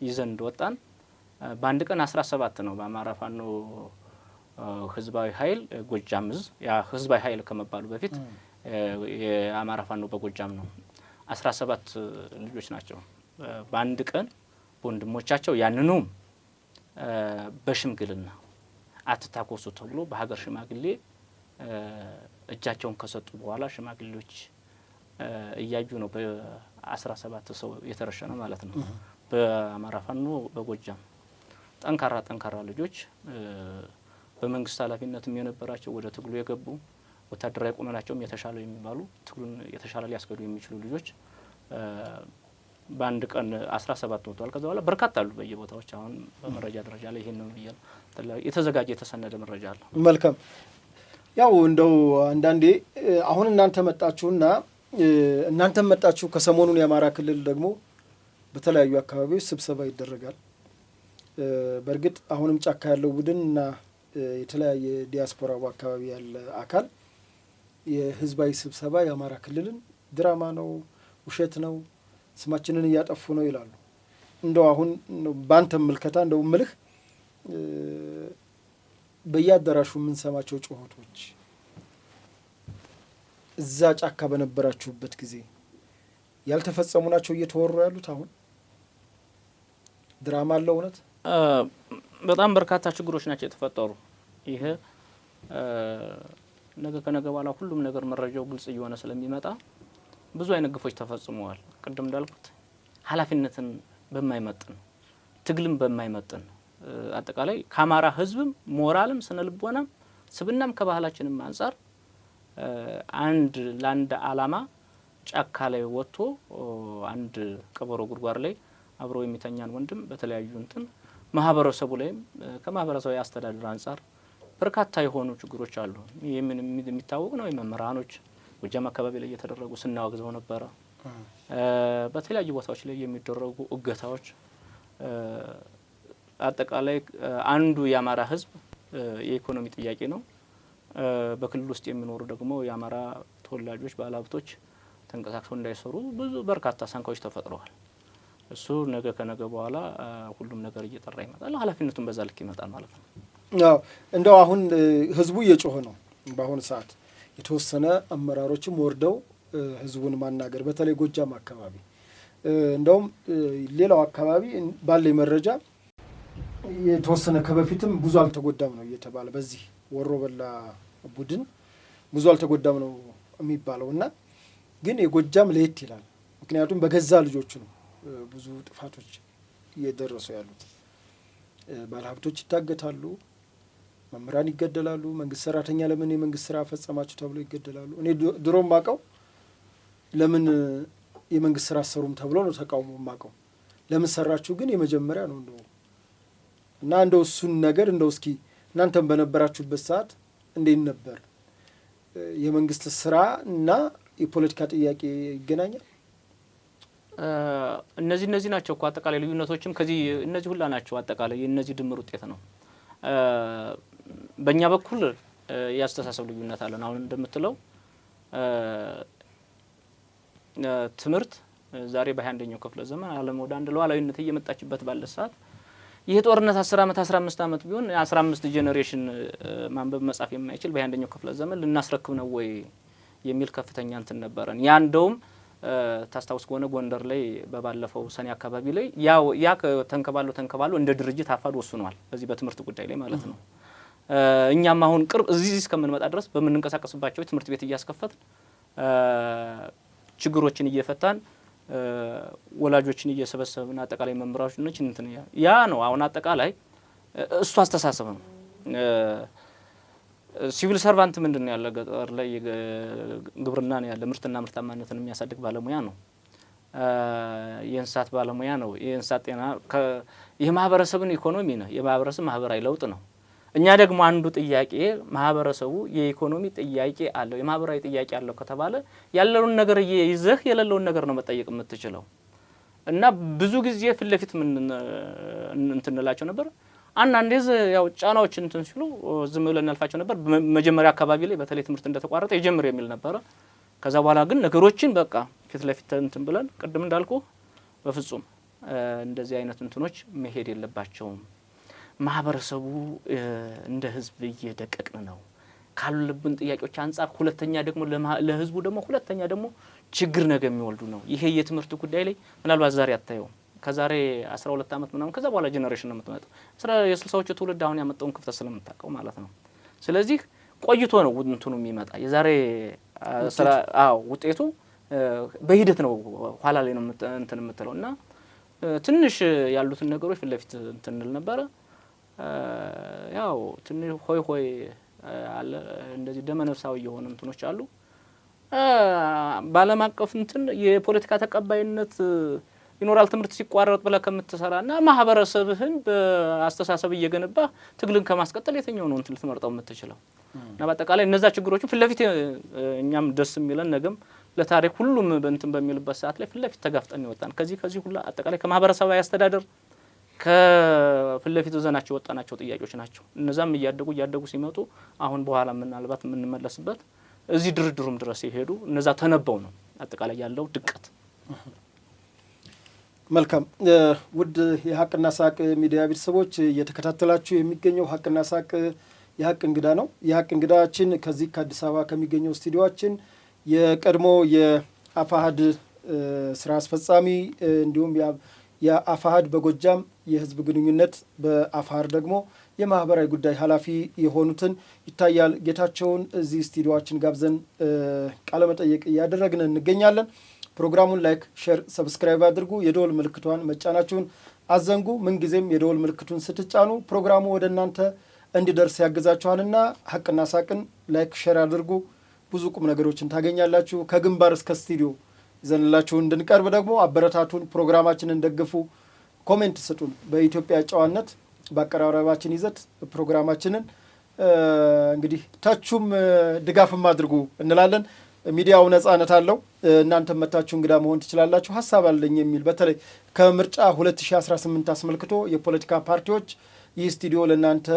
ይዘን እንደወጣን በአንድ ቀን 17 ነው በአማራ ፋኖ ህዝባዊ ኃይል ጎጃም እዝ ያ ህዝባዊ ኃይል ከመባሉ በፊት የአማራ ፋኖ በጎጃም ነው 17 ልጆች ናቸው በአንድ ቀን ወንድሞቻቸው ያንኑም በሽምግልና አትታኮሱ ተብሎ በሀገር ሽማግሌ እጃቸውን ከሰጡ በኋላ ሽማግሌዎች እያዩ ነው በ17 ሰው የተረሸነው ማለት ነው። በአማራ ፋኖ በጎጃም ጠንካራ ልጆች በመንግስት ኃላፊነትም የነበራቸው ወደ ትግሉ የገቡ ወታደራዊ ቁመናቸውም የተሻለ የሚባሉ ትግሉን የተሻለ ሊያስገዱ የሚችሉ ልጆች በአንድ ቀን 17 ወጥቷል። ከዛ በኋላ በርካታ አሉ በየቦታዎች አሁን በመረጃ ደረጃ ላይ ይሄን ነው የተዘጋጀ የተሰነደ መረጃ አለ። መልካም። ያው እንደው አንዳንዴ አሁን እናንተ መጣችሁ ከሰሞኑን የአማራ ክልል ደግሞ በተለያዩ አካባቢዎች ስብሰባ ይደረጋል። በእርግጥ አሁንም ጫካ ያለው ቡድን እና የተለያየ ዲያስፖራው አካባቢ ያለ አካል የህዝባዊ ስብሰባ የአማራ ክልልን ድራማ ነው፣ ውሸት ነው፣ ስማችንን እያጠፉ ነው ይላሉ። እንደው አሁን ባንተ ምልከታ እንደው ምልህ በየአዳራሹ የምንሰማቸው ጩኸቶች እዛ ጫካ በነበራችሁበት ጊዜ ያልተፈጸሙ ናቸው እየተወሩ ያሉት? አሁን ድራማ አለው እውነት? በጣም በርካታ ችግሮች ናቸው የተፈጠሩ። ይሄ ነገ ከነገ በኋላ ሁሉም ነገር መረጃው ግልጽ እየሆነ ስለሚመጣ ብዙ አይነት ግፎች ተፈጽመዋል። ቅድም እንዳልኩት ኃላፊነትን በማይመጥን ትግልም በማይመጥን አጠቃላይ ከአማራ ህዝብም ሞራልም ስነልቦናም ስብናም ከባህላችንም አንጻር ለአንድ አላማ ጫካ ላይ ወጥቶ አንድ ቀበሮ ጉድጓድ ላይ አብሮ የሚተኛን ወንድም በተለያዩ ማህበረሰቡ ላይም ከማህበረሰባዊ አስተዳደር አንጻር በርካታ የሆኑ ችግሮች አሉ። የሚታወቅ ነው። የመምህራኖች ጎጃም አካባቢ ላይ እየተደረጉ ስናወግዘው ነበረ። በተለያዩ ቦታዎች ላይ የሚደረጉ እገታዎች አጠቃላይ አንዱ የአማራ ህዝብ የኢኮኖሚ ጥያቄ ነው። በክልል ውስጥ የሚኖሩ ደግሞ የአማራ ተወላጆች ባለሀብቶች ተንቀሳቅሰው እንዳይሰሩ ብዙ በርካታ ሳንካዎች ተፈጥረዋል። እሱ ነገ ከነገ በኋላ ሁሉም ነገር እየጠራ ይመጣል። ኃላፊነቱን በዛ ልክ ይመጣል ማለት ነው። አዎ እንደው አሁን ህዝቡ እየጮኸ ነው። በአሁኑ ሰዓት የተወሰነ አመራሮችም ወርደው ህዝቡን ማናገር በተለይ ጎጃም አካባቢ እንደውም ሌላው አካባቢ ባለኝ መረጃ የተወሰነ ከበፊትም ብዙ አልተጎዳም ነው እየተባለ በዚህ ወሮ በላ ቡድን ብዙ አልተጎዳም ነው የሚባለው እና ግን የጎጃም ለየት ይላል። ምክንያቱም በገዛ ልጆቹ ነው ብዙ ጥፋቶች እየደረሱ ያሉት። ባለሀብቶች ይታገታሉ፣ መምህራን ይገደላሉ። መንግስት ሰራተኛ ለምን የመንግስት ስራ ፈጸማችሁ ተብሎ ይገደላሉ። እኔ ድሮም ማቀው ለምን የመንግስት ስራ አሰሩም ተብሎ ነው ተቃውሞ ማቀው። ለምን ሰራችሁ ግን የመጀመሪያ ነው እንደው እና እንደው እሱን ነገር እንደው እስኪ እናንተም በነበራችሁበት ሰዓት እንዴት ነበር? የመንግስት ስራ እና የፖለቲካ ጥያቄ ይገናኛል? እነዚህ ናቸው እኮ አጠቃላይ ልዩነቶችም ከዚህ እነዚህ ሁላ ናቸው። አጠቃላይ የእነዚህ ድምር ውጤት ነው። በእኛ በኩል ያስተሳሰብ ልዩነት አለን። አሁን እንደምትለው ትምህርት ዛሬ በ21ኛው ክፍለ ዘመን ዓለም ወደ አንድ ሉዓላዊነት እየመጣችበት ባለ ሰዓት ይሄ ጦርነት 10 ዓመት 15 ዓመት ቢሆን 15 ጄኔሬሽን ማንበብ መጻፍ የማይችል በ21ኛው ክፍለ ዘመን ልናስረክብ ነው ወይ የሚል ከፍተኛ እንትን ነበረን። ያ እንደውም ታስታውስ ከሆነ ጎንደር ላይ በባለፈው ሰኔ አካባቢ ላይ ያ ተንከባሎ እንደ ድርጅት አፋድ ወስኗል። በዚህ በትምህርት ጉዳይ ላይ ማለት ነው። እኛም አሁን ቅርብ እዚህ እስከምንመጣ ድረስ በምንንቀሳቀስባቸው ትምህርት ቤት እያስከፈትን ችግሮችን እየፈታን ወላጆችን እየሰበሰብን አጠቃላይ መምህራኖች እንትን ያ ነው አሁን አጠቃላይ እሱ አስተሳሰብ ነው። ሲቪል ሰርቫንት ምንድነው ያለ ገጠር ላይ ግብርና ነው ያለ ምርትና ምርታማነትን የሚያሳድግ ባለሙያ ነው። የእንስሳት ባለሙያ ነው። የእንስሳት ጤና የማህበረሰብን ኢኮኖሚ ነው። የማህበረሰብ ማህበራዊ ለውጥ ነው። እኛ ደግሞ አንዱ ጥያቄ ማህበረሰቡ የኢኮኖሚ ጥያቄ አለው የማህበራዊ ጥያቄ አለው ከተባለ ያለውን ነገር ይዘህ የሌለውን ነገር ነው መጠየቅ የምትችለው እና ብዙ ጊዜ ፊት ለፊት ምን እንትንላቸው ነበር። አንዳንዴ ያው ጫናዎች እንትን ሲሉ ዝም ብለን እናልፋቸው ነበር። መጀመሪያ አካባቢ ላይ በተለይ ትምህርት እንደተቋረጠ ይጀምር የሚል ነበር። ከዛ በኋላ ግን ነገሮችን በቃ ፊት ለፊት እንትን ብለን ቅድም እንዳልኩ በፍጹም እንደዚህ አይነት እንትኖች መሄድ የለባቸውም። ማህበረሰቡ እንደ ህዝብ እየደቀቅን ነው ካሉብን ጥያቄዎች አንፃር ሁለተኛ ደግሞ ለህዝቡ ደግሞ ሁለተኛ ደግሞ ችግር ነገ የሚወልዱ ነው። ይሄ የትምህርት ጉዳይ ላይ ምናልባት ዛሬ አታየው ከዛሬ 12 ዓመት ምናምን ከዛ በኋላ ጄኔሬሽን ነው የምትመጣው የ60ዎቹ ትውልድ አሁን ያመጣውን ክፍተት ስለምታውቀው ማለት ነው። ስለዚህ ቆይቶ ነው እንትኑ የሚመጣ የዛሬ ስራ ውጤቱ በሂደት ነው ኋላ ላይ ነው እንትን የምትለውና ትንሽ ያሉትን ነገሮች ፊት ለፊት እንትንል ነበር። ያው ትንሽ ሆይ አለ እንደዚህ ደመነፍሳዊ የሆኑ እንትኖች አሉ። ባለም አቀፍ እንትን የፖለቲካ ተቀባይነት ይኖራል ትምህርት ሲቋረጥ ብለ ከምትሰራና ማህበረሰብህን በአስተሳሰብ እየገነባ ትግልን ከማስቀጠል የትኛው ነው እንትን ልትመርጠው የምትችለው? እና በአጠቃላይ እነዛ ችግሮችን ፊት ለፊት እኛም ደስ የሚለን ነገም ለታሪክ ሁሉም እንትን በሚልበት ሰዓት ላይ ፊት ለፊት ተጋፍጠን ይወጣን ከዚህ ሁሉ አጠቃላይ ከማህበረሰባዊ አስተዳደር ከፊት ለፊት ዘናቸው ወጣናቸው ጥያቄዎች ናቸው። እነዛም እያደጉ ሲመጡ አሁን በኋላ ምናልባት የምንመለስበት እዚህ ድርድሩም ድረስ ይሄዱ እነዛ ተነበው ነው አጠቃላይ ያለው ድቀት። መልካም ውድ የሀቅና ሳቅ ሚዲያ ቤተሰቦች እየተከታተላችሁ የሚገኘው ሀቅና ሳቅ የሀቅ እንግዳ ነው። የሀቅ እንግዳችን ከዚህ ከአዲስ አበባ ከሚገኘው ስቱዲዮአችን የቀድሞ የአፋሃድ ስራ አስፈጻሚ እንዲሁም የአፋሃድ በጎጃም የህዝብ ግንኙነት በአፋር ደግሞ የማህበራዊ ጉዳይ ኃላፊ የሆኑትን ይታያል ጌታቸውን እዚህ ስቱዲዮአችን ጋብዘን ቃለ መጠይቅ እያደረግን እንገኛለን። ፕሮግራሙን ላይክ፣ ሼር፣ ሰብስክራይብ አድርጉ። የደወል ምልክቷን መጫናችሁን አዘንጉ። ምንጊዜም የደወል ምልክቱን ስትጫኑ ፕሮግራሙ ወደ እናንተ እንዲደርስ ያግዛችኋልና ሀቅና ሳቅን ላይክ፣ ሼር አድርጉ። ብዙ ቁም ነገሮችን ታገኛላችሁ። ከግንባር እስከ ስቱዲዮ ይዘንላችሁ እንድንቀርብ ደግሞ አበረታቱን፣ ፕሮግራማችንን ደግፉ፣ ኮሜንት ስጡን። በኢትዮጵያ ጨዋነት በአቀራረባችን ይዘት ፕሮግራማችንን እንግዲህ ታችሁም ድጋፍም አድርጉ እንላለን። ሚዲያው ነጻነት አለው። እናንተም መታችሁ እንግዳ መሆን ትችላላችሁ። ሀሳብ አለኝ የሚል በተለይ ከምርጫ 2018 አስመልክቶ የፖለቲካ ፓርቲዎች ይህ ስቱዲዮ ለእናንተ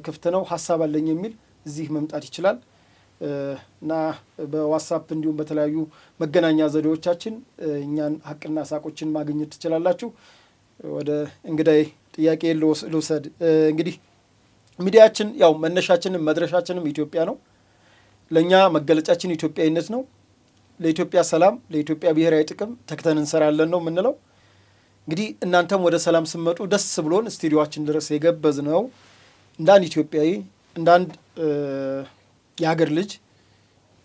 ክፍት ነው። ሀሳብ አለኝ የሚል እዚህ መምጣት ይችላል እና በዋትስአፕ እንዲሁም በተለያዩ መገናኛ ዘዴዎቻችን እኛን ሀቅና ሳቆችን ማግኘት ትችላላችሁ። ወደ እንግዳይ ጥያቄ ልውሰድ። እንግዲህ ሚዲያችን ያው መነሻችንም መድረሻችንም ኢትዮጵያ ነው። ለኛ መገለጫችን ኢትዮጵያዊነት ነው። ለኢትዮጵያ ሰላም፣ ለኢትዮጵያ ብሔራዊ ጥቅም ተክተን እንሰራለን ነው የምንለው። እንግዲህ እናንተም ወደ ሰላም ስመጡ ደስ ብሎን ስቱዲዮአችን ድረስ የገበዝ ነው እንዳንድ ኢትዮጵያዊ እንዳንድ የሀገር ልጅ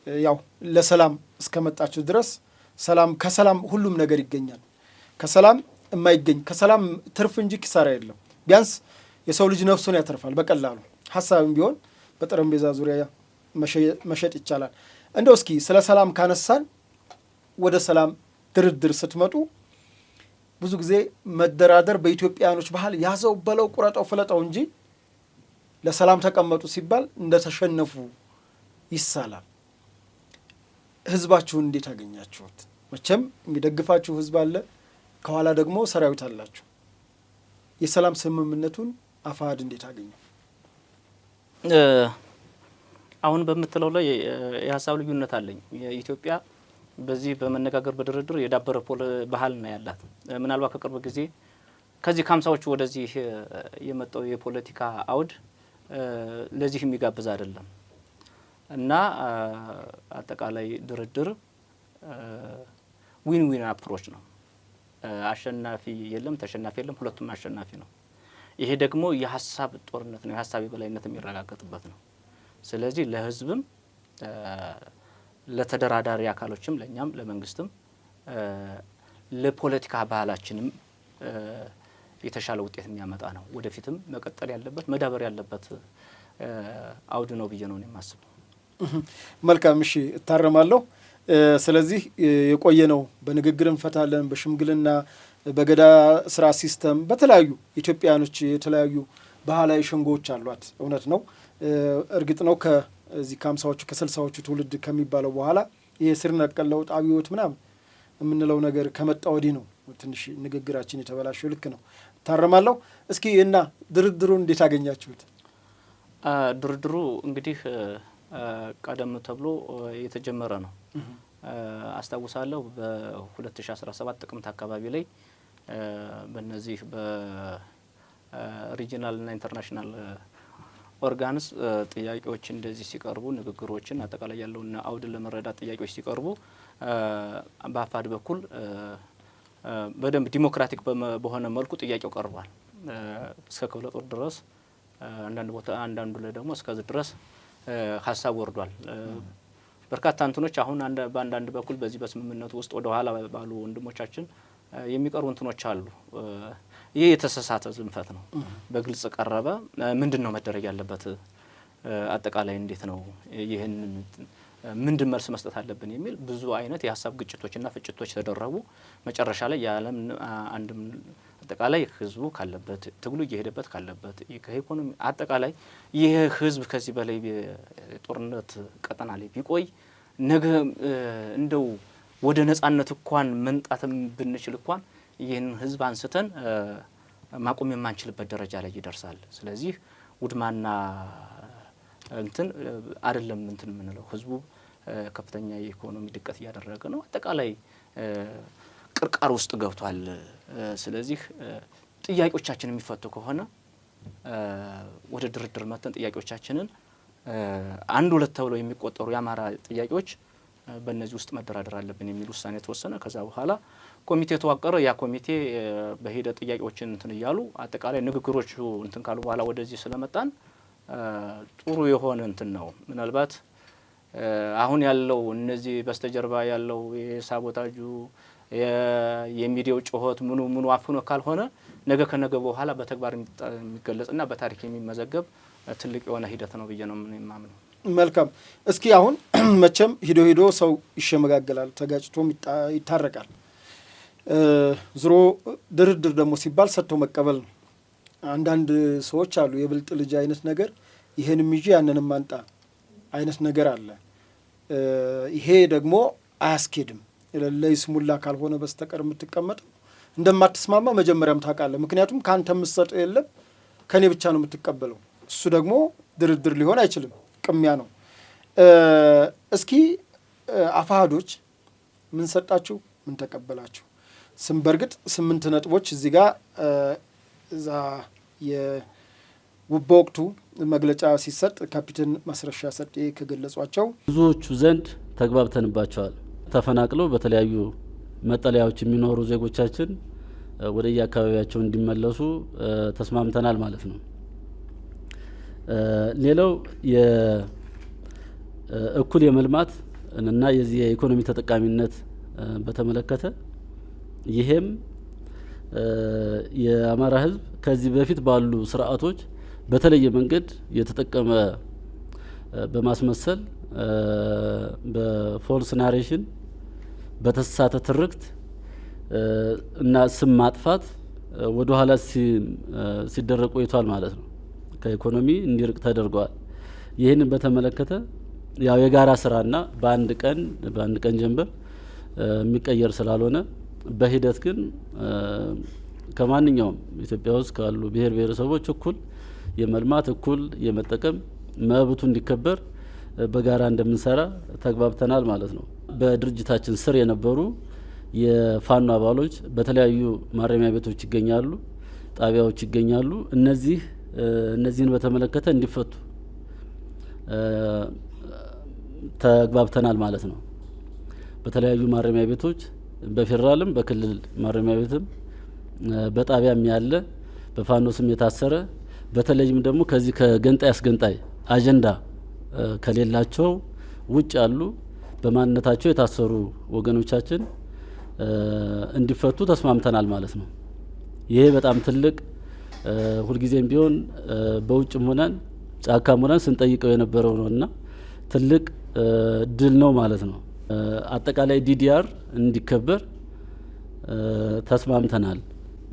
ያው ለሰላም እስከመጣችሁ ድረስ ሰላም ከሰላም ሁሉም ነገር ይገኛል። ከሰላም የማይገኝ ከሰላም ትርፍ እንጂ ኪሳራ የለም። ቢያንስ የሰው ልጅ ነፍሱን ያተርፋል በቀላሉ ሀሳብም ቢሆን በጠረጴዛ ዙሪያ መሸጥ ይቻላል። እንደው እስኪ ስለ ሰላም ካነሳን ወደ ሰላም ድርድር ስትመጡ ብዙ ጊዜ መደራደር በኢትዮጵያኖች ባህል ያዘው በለው ቁረጠው ፍለጠው እንጂ ለሰላም ተቀመጡ ሲባል እንደተሸነፉ ይሳላል። ህዝባችሁን እንዴት አገኛችሁት? መቼም የሚደግፋችሁ ህዝብ አለ፣ ከኋላ ደግሞ ሰራዊት አላችሁ። የሰላም ስምምነቱን አፋሕድ እንዴት አገኘ? አሁን በምትለው ላይ የሀሳብ ልዩነት አለኝ። የኢትዮጵያ በዚህ በመነጋገር በድርድር የዳበረ ባህል ነው ያላት። ምናልባት ከቅርብ ጊዜ ከዚህ ከ50ዎቹ ወደዚህ የመጣው የፖለቲካ አውድ ለዚህ የሚጋብዝ አይደለም እና አጠቃላይ ድርድር ዊን ዊን አፕሮች ነው። አሸናፊ የለም፣ ተሸናፊ የለም፣ ሁለቱም አሸናፊ ነው። ይሄ ደግሞ የሀሳብ ጦርነት ነው፣ የሀሳብ የበላይነት የሚረጋገጥበት ነው። ስለዚህ ለህዝብም ለተደራዳሪ አካሎችም ለእኛም ለመንግስትም ለፖለቲካ ባህላችንም የተሻለ ውጤት የሚያመጣ ነው። ወደፊትም መቀጠል ያለበት መዳበር ያለበት አውድ ነው ብዬ ነው የማስበው። መልካም፣ እሺ፣ እታረማለሁ። ስለዚህ የቆየ ነው በንግግር እንፈታለን፣ በሽምግልና በገዳ ስራ ሲስተም በተለያዩ ኢትዮጵያኖች የተለያዩ ባህላዊ ሸንጎዎች አሏት። እውነት ነው። እርግጥ ነው ከዚህ ከ50ዎቹ ከ60ዎቹ ትውልድ ከሚባለው በኋላ ይሄ ስር ነቀል ለውጥ አብዮት ምናምን የምንለው ነገር ከመጣ ወዲህ ነው ትንሽ ንግግራችን የተበላሸው። ልክ ነው፣ ታረማለሁ። እስኪ እና ድርድሩን እንዴት አገኛችሁት? ድርድሩ እንግዲህ ቀደም ተብሎ የተጀመረ ነው። አስታውሳለሁ በ2017 ጥቅምት አካባቢ ላይ በእነዚህ በሪጂናልና ኢንተርናሽናል ኦርጋንስ ጥያቄዎች እንደዚህ ሲቀርቡ ንግግሮችን አጠቃላይ ያለውን አውድን ለመረዳት ጥያቄዎች ሲቀርቡ በአፋሕድ በኩል በደንብ ዲሞክራቲክ በሆነ መልኩ ጥያቄው ቀርቧል። እስከ ክፍለ ጦር ድረስ አንዳንድ ቦታ አንዳንዱ ላይ ደግሞ እስከዚህ ድረስ ሀሳብ ወርዷል። በርካታ እንትኖች አሁን በአንዳንድ በኩል በዚህ በስምምነቱ ውስጥ ወደ ኋላ ባሉ ወንድሞቻችን የሚቀርቡ እንትኖች አሉ። ይህ የተሳሳተ ዝንፈት ነው። በግልጽ ቀረበ። ምንድን ነው መደረግ ያለበት? አጠቃላይ እንዴት ነው ይህን ምንድን መልስ መስጠት አለብን የሚል ብዙ አይነት የሀሳብ ግጭቶችና ፍጭቶች ተደረጉ። መጨረሻ ላይ የዓለም አንድም አጠቃላይ ህዝቡ ካለበት ትግሉ እየሄደበት ካለበት ከኢኮኖሚ አጠቃላይ ይህ ህዝብ ከዚህ በላይ ጦርነት ቀጠና ላይ ቢቆይ ነገ እንደው ወደ ነጻነት እንኳን መምጣትም ብንችል እንኳን ይህን ህዝብ አንስተን ማቆም የማንችልበት ደረጃ ላይ ይደርሳል። ስለዚህ ውድማና እንትን አይደለም እንትን የምንለው ህዝቡ ከፍተኛ የኢኮኖሚ ድቀት እያደረገ ነው። አጠቃላይ ቅርቃር ውስጥ ገብቷል። ስለዚህ ጥያቄዎቻችን የሚፈቱ ከሆነ ወደ ድርድር መተን ጥያቄዎቻችንን አንድ ሁለት ተብለው የሚቆጠሩ የአማራ ጥያቄዎች በእነዚህ ውስጥ መደራደር አለብን የሚል ውሳኔ ተወሰነ። ከዛ በኋላ ኮሚቴ ተዋቀረ። ያ ኮሚቴ በሂደት ጥያቄዎችን እንትን እያሉ አጠቃላይ ንግግሮቹ እንትን ካሉ በኋላ ወደዚህ ስለመጣን ጥሩ የሆነ እንትን ነው። ምናልባት አሁን ያለው እነዚህ በስተጀርባ ያለው የሳቦታጁ የሚዲያው ጩኸት ምኑ አፍኖ ካልሆነ ነገ ከነገ በኋላ በተግባር የሚገለጽና በታሪክ የሚመዘገብ ትልቅ የሆነ ሂደት ነው ብዬ ነው የማምነው። መልካም። እስኪ አሁን መቼም ሂዶ ሰው ይሸመጋገላል፣ ተጋጭቶም ይታረቃል። ዞሮ ድርድር ደግሞ ሲባል ሰጥቶ መቀበል ነው። አንዳንድ ሰዎች አሉ የብልጥ ልጅ አይነት ነገር፣ ይሄንም ይዤ ያንንም አንጣ አይነት ነገር አለ። ይሄ ደግሞ አያስኬድም። ለይስሙላ ካልሆነ በስተቀር የምትቀመጠው እንደማትስማማ መጀመሪያም ታውቃለህ። ምክንያቱም ከአንተ የምትሰጠው የለም ከኔ ብቻ ነው የምትቀበለው። እሱ ደግሞ ድርድር ሊሆን አይችልም፣ ቅሚያ ነው። እስኪ አፋሕዶች ምን ሰጣችሁ? ምን ተቀበላችሁ? በእርግጥ 8 ነጥቦች እዚህ ጋር እዛ በወቅቱ መግለጫ ሲሰጥ ካፒቴን ማስረሻ ሰጤ ከገለጿቸው ብዙዎቹ ዘንድ ተግባብተንባቸዋል። ተፈናቅለው በተለያዩ መጠለያዎች የሚኖሩ ዜጎቻችን ወደ የአካባቢያቸው እንዲመለሱ ተስማምተናል ማለት ነው። ሌላው እኩል የመልማት እና የዚህ የኢኮኖሚ ተጠቃሚነት በተመለከተ ይሄም የአማራ ሕዝብ ከዚህ በፊት ባሉ ስርዓቶች በተለየ መንገድ የተጠቀመ በማስመሰል በፎልስ ናሬሽን በተሳሳተ ትርክት እና ስም ማጥፋት ወደ ኋላ ሲደረግ ቆይቷል ማለት ነው። ከኢኮኖሚ እንዲርቅ ተደርጓል። ይህንን በተመለከተ ያው የጋራ ስራና በአንድ ቀን ጀንበር የሚቀየር ስላልሆነ በሂደት ግን ከማንኛውም ኢትዮጵያ ውስጥ ካሉ ብሔር ብሔረሰቦች እኩል የመልማት እኩል የመጠቀም መብቱ እንዲከበር በጋራ እንደምንሰራ ተግባብተናል ማለት ነው። በድርጅታችን ስር የነበሩ የፋኖ አባሎች በተለያዩ ማረሚያ ቤቶች ይገኛሉ፣ ጣቢያዎች ይገኛሉ። እነዚህን በተመለከተ እንዲፈቱ ተግባብተናል ማለት ነው። በተለያዩ ማረሚያ ቤቶች በፌዴራልም በክልል ማረሚያ ቤትም በጣቢያም ያለ በፋኖ ስም የታሰረ በተለይም ደግሞ ከዚህ ከገንጣይ አስገንጣይ አጀንዳ ከሌላቸው ውጭ ያሉ በማንነታቸው የታሰሩ ወገኖቻችን እንዲፈቱ ተስማምተናል ማለት ነው። ይሄ በጣም ትልቅ ሁልጊዜም ቢሆን በውጭም ሆነን ጫካም ሆነን ስንጠይቀው የነበረው ነውና ትልቅ ድል ነው ማለት ነው። አጠቃላይ ዲዲአር እንዲከበር ተስማምተናል።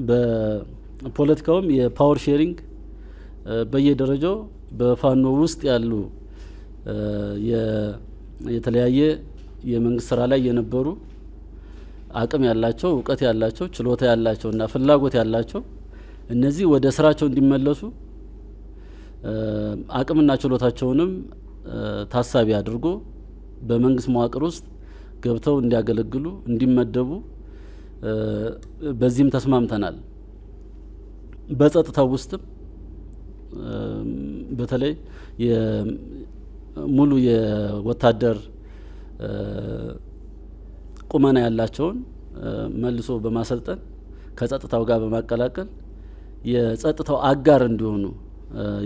በፖለቲካውም የፓወር ሼሪንግ በየደረጃው በፋኖ ውስጥ ያሉ የተለያየ የመንግስት ስራ ላይ የነበሩ አቅም ያላቸው እውቀት ያላቸው ችሎታ ያላቸው እና ፍላጎት ያላቸው እነዚህ ወደ ስራቸው እንዲመለሱ አቅምና ችሎታቸውንም ታሳቢ አድርጎ በመንግስት መዋቅር ውስጥ ገብተው እንዲያገለግሉ እንዲመደቡ በዚህም ተስማምተናል። በጸጥታው ውስጥም በተለይ ሙሉ የወታደር ቁመና ያላቸውን መልሶ በማሰልጠን ከጸጥታው ጋር በማቀላቀል የጸጥታው አጋር እንዲሆኑ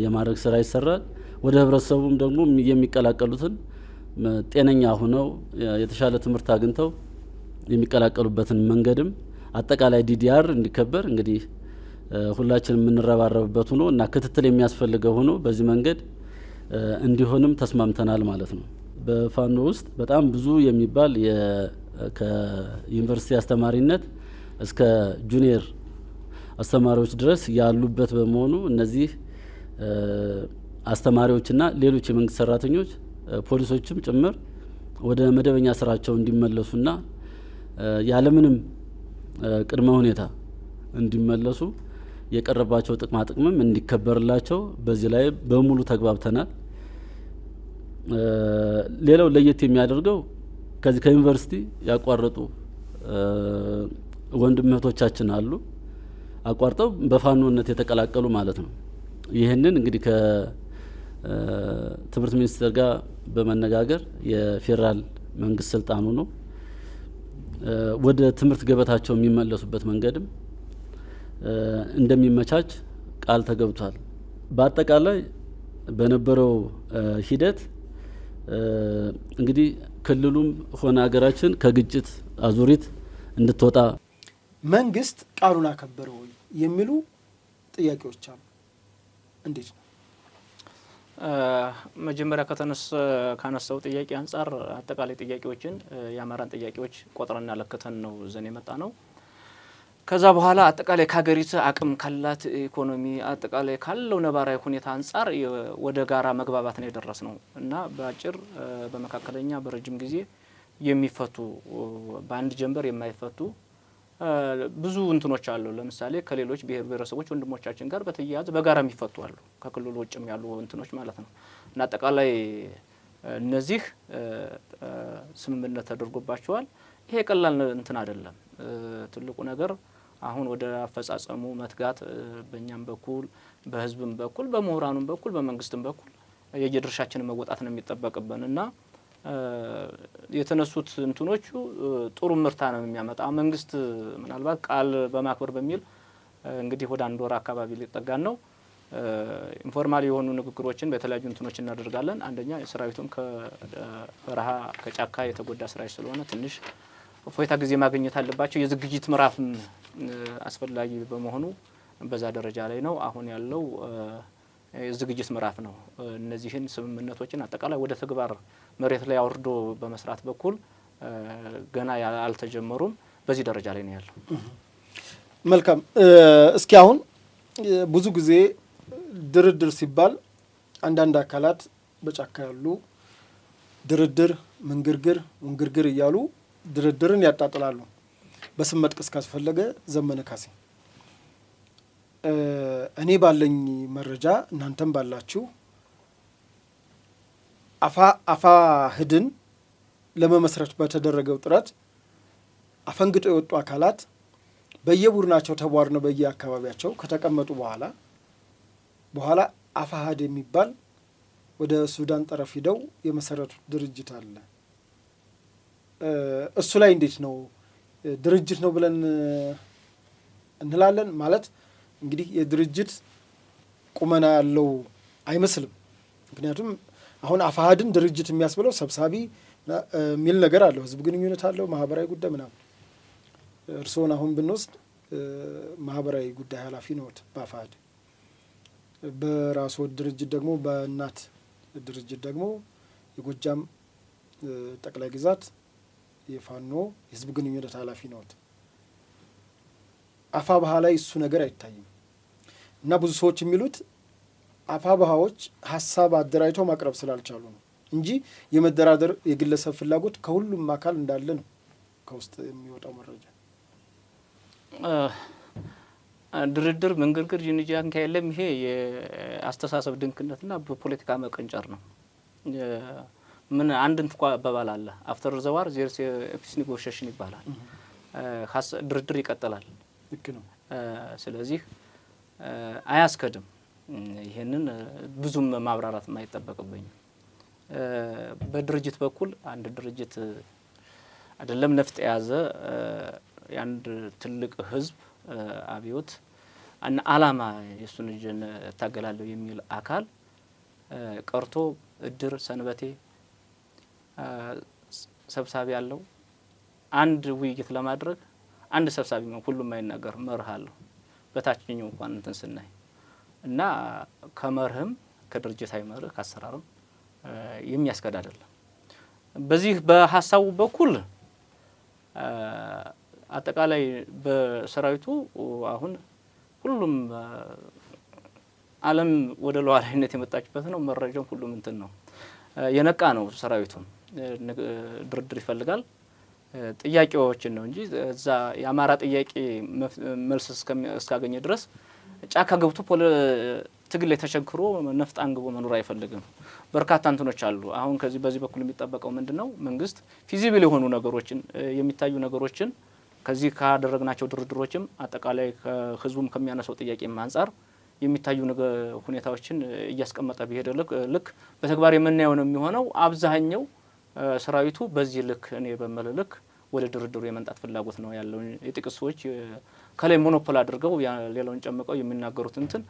የማድረግ ስራ ይሰራል። ወደ ህብረተሰቡም ደግሞ የሚቀላቀሉትን ጤነኛ ሆነው የተሻለ ትምህርት አግኝተው የሚቀላቀሉበትን መንገድም አጠቃላይ ዲዲአር እንዲከበር እንግዲህ ሁላችንም የምንረባረብበት ሆኖ እና ክትትል የሚያስፈልገው ሆኖ በዚህ መንገድ እንዲሆንም ተስማምተናል ማለት ነው። በፋኖ ውስጥ በጣም ብዙ የሚባል ከዩኒቨርሲቲ አስተማሪነት እስከ ጁኒየር አስተማሪዎች ድረስ ያሉበት በመሆኑ እነዚህ አስተማሪዎችና ሌሎች የመንግስት ሰራተኞች ፖሊሶችም ጭምር ወደ መደበኛ ስራቸው እንዲመለሱና ያለምንም ቅድመ ሁኔታ እንዲመለሱ የቀረባቸው ጥቅማ ጥቅምም እንዲከበርላቸው በዚህ ላይ በሙሉ ተግባብተናል። ሌላው ለየት የሚያደርገው ከዚህ ከዩኒቨርሲቲ ያቋረጡ ወንድም እህቶቻችን አሉ፣ አቋርጠው በፋኖነት የተቀላቀሉ ማለት ነው። ይህንን እንግዲህ ከትምህርት ሚኒስቴር ጋር በመነጋገር የፌዴራል መንግስት ስልጣኑ ነው ወደ ትምህርት ገበታቸው የሚመለሱበት መንገድም እንደሚመቻች ቃል ተገብቷል። በአጠቃላይ በነበረው ሂደት እንግዲህ ክልሉም ሆነ ሀገራችን ከግጭት አዙሪት እንድትወጣ መንግስት ቃሉን አከበረ ወይ የሚሉ ጥያቄዎች አሉ። እንዴት ነው? መጀመሪያ ካነሳው ጥያቄ አንጻር አጠቃላይ ጥያቄዎችን የአማራን ጥያቄዎች ቆጥረና ለክተን ነው ዘን የመጣ ነው። ከዛ በኋላ አጠቃላይ ከሀገሪቱ አቅም ካላት ኢኮኖሚ አጠቃላይ ካለው ነባራዊ ሁኔታ አንጻር ወደ ጋራ መግባባት ነው የደረስ ነው እና በአጭር በመካከለኛ በረጅም ጊዜ የሚፈቱ በአንድ ጀንበር የማይፈቱ ብዙ እንትኖች አሉ። ለምሳሌ ከሌሎች ብሔር ብሔረሰቦች ወንድሞቻችን ጋር በተያያዘ በጋራ የሚፈቱ አሉ፣ ከክልሉ ውጭም ያሉ እንትኖች ማለት ነው እና አጠቃላይ እነዚህ ስምምነት ተደርጎባቸዋል። ይሄ ቀላል እንትን አይደለም። ትልቁ ነገር አሁን ወደ አፈጻጸሙ መትጋት በእኛም በኩል በህዝብም በኩል በምሁራኑም በኩል በመንግስትም በኩል የየድርሻችንን መወጣት ነው የሚጠበቅብን እና የተነሱት እንትኖቹ ጥሩ ምርታ ነው የሚያመጣ። መንግስት ምናልባት ቃል በማክበር በሚል እንግዲህ ወደ አንድ ወር አካባቢ ሊጠጋን ነው። ኢንፎርማል የሆኑ ንግግሮችን በተለያዩ እንትኖች እናደርጋለን። አንደኛ ሰራዊቱም ከበረሃ ከጫካ የተጎዳ ሰራዊት ስለሆነ ትንሽ እፎይታ ጊዜ ማግኘት አለባቸው። የዝግጅት ምዕራፍም አስፈላጊ በመሆኑ በዛ ደረጃ ላይ ነው አሁን ያለው። ዝግጅት ምዕራፍ ነው። እነዚህን ስምምነቶችን አጠቃላይ ወደ ተግባር መሬት ላይ አውርዶ በመስራት በኩል ገና አልተጀመሩም። በዚህ ደረጃ ላይ ነው ያለው። መልካም። እስኪ አሁን ብዙ ጊዜ ድርድር ሲባል አንዳንድ አካላት በጫካ ያሉ ድርድር ምንግርግር እያሉ ድርድርን ያጣጥላሉ። በስም መጥቀስ ካስፈለገ ዘመነ ካሴ፣ እኔ ባለኝ መረጃ እናንተም ባላችሁ አፋሕድን ለመመስረት በተደረገው ጥረት አፈንግጠው የወጡ አካላት በየቡድናቸው ተቧድነው በየአካባቢያቸው ከተቀመጡ በኋላ አፋሕድ የሚባል ወደ ሱዳን ጠረፍ ሂደው የመሰረቱት ድርጅት አለ። እሱ ላይ እንዴት ነው ድርጅት ነው ብለን እንላለን? ማለት እንግዲህ የድርጅት ቁመና ያለው አይመስልም። ምክንያቱም አሁን አፋሕድን ድርጅት የሚያስብለው ሰብሳቢ የሚል ነገር አለው፣ ህዝብ ግንኙነት አለው፣ ማህበራዊ ጉዳይ ምናምን። እርስዎን አሁን ብንወስድ ማህበራዊ ጉዳይ ኃላፊ ነዎት በአፋሕድ። በራስዎ ድርጅት ደግሞ በእናት ድርጅት ደግሞ የጎጃም ጠቅላይ ግዛት የፋኖ የህዝብ ግንኙነት ኃላፊ ነዎት። አፋብኃ ላይ እሱ ነገር አይታይም እና ብዙ ሰዎች የሚሉት አፋብኃዎች ሀሳብ አደራጅተው ማቅረብ ስላልቻሉ ነው እንጂ የመደራደር የግለሰብ ፍላጎት ከሁሉም አካል እንዳለ ነው ከውስጥ የሚወጣው መረጃ። ድርድር ምንግርግር ጅንጃንካ የለም። ይሄ የአስተሳሰብ ድንክነትና በፖለቲካ መቀንጨር ነው። ምን አንድ እንኳ አባባል አለ፣ አፍተር ዘ ዋር ዜርስ ፒስ ኔጎሽዬሽን ይባላል። ድርድር ይቀጥላል። ልክ ነው። ስለዚህ አያስከድም። ይሄንን ብዙም ማብራራት የማይጠበቅብኝ። በድርጅት በኩል አንድ ድርጅት አይደለም ነፍጥ የያዘ የአንድ ትልቅ ህዝብ አብዮት አላማ የሱን እጅን ታገላለሁ የሚል አካል ቀርቶ እድር ሰንበቴ ሰብሳቢ ያለው አንድ ውይይት ለማድረግ አንድ ሰብሳቢ ነው፣ ሁሉም አይናገር መርህ አለው። በታችኛው እንኳን እንትን ስናይ እና ከመርህም ከድርጅታዊ መርህ ከአሰራርም የሚያስከድ አይደለም። በዚህ በሀሳቡ በኩል አጠቃላይ በሰራዊቱ አሁን ሁሉም ዓለም ወደ ሉዓላዊነት የመጣችበት ነው። መረጃው ሁሉም እንትን ነው፣ የነቃ ነው። ሰራዊቱም ድርድር ይፈልጋል። ጥያቄዎችን ነው እንጂ እዛ የአማራ ጥያቄ መልስ እስካገኘ ድረስ ጫካ ገብቶ ትግል ላይ ተቸግሮ ነፍጥ አንግቦ መኖር አይፈልግም። በርካታ እንትኖች አሉ። አሁን ከዚህ በዚህ በኩል የሚጠበቀው ምንድነው? መንግስት ፊዚብል የሆኑ ነገሮችን የሚታዩ ነገሮችን ከዚህ ካደረግናቸው ድርድሮችም አጠቃላይ ከህዝቡም ከሚያነሳው ጥያቄም አንጻር የሚታዩ ሁኔታዎችን እያስቀመጠ ቢሄድ ልክ በተግባር የምናየው ነው የሚሆነው። አብዛኛው ሰራዊቱ በዚህ ልክ እኔ በመለ ልክ ወደ ድርድሩ የመንጣት ፍላጎት ነው ያለው። የጥቂት ሰዎች ከላይ ሞኖፖል አድርገው ሌላውን ጨምቀው የሚናገሩት እንትን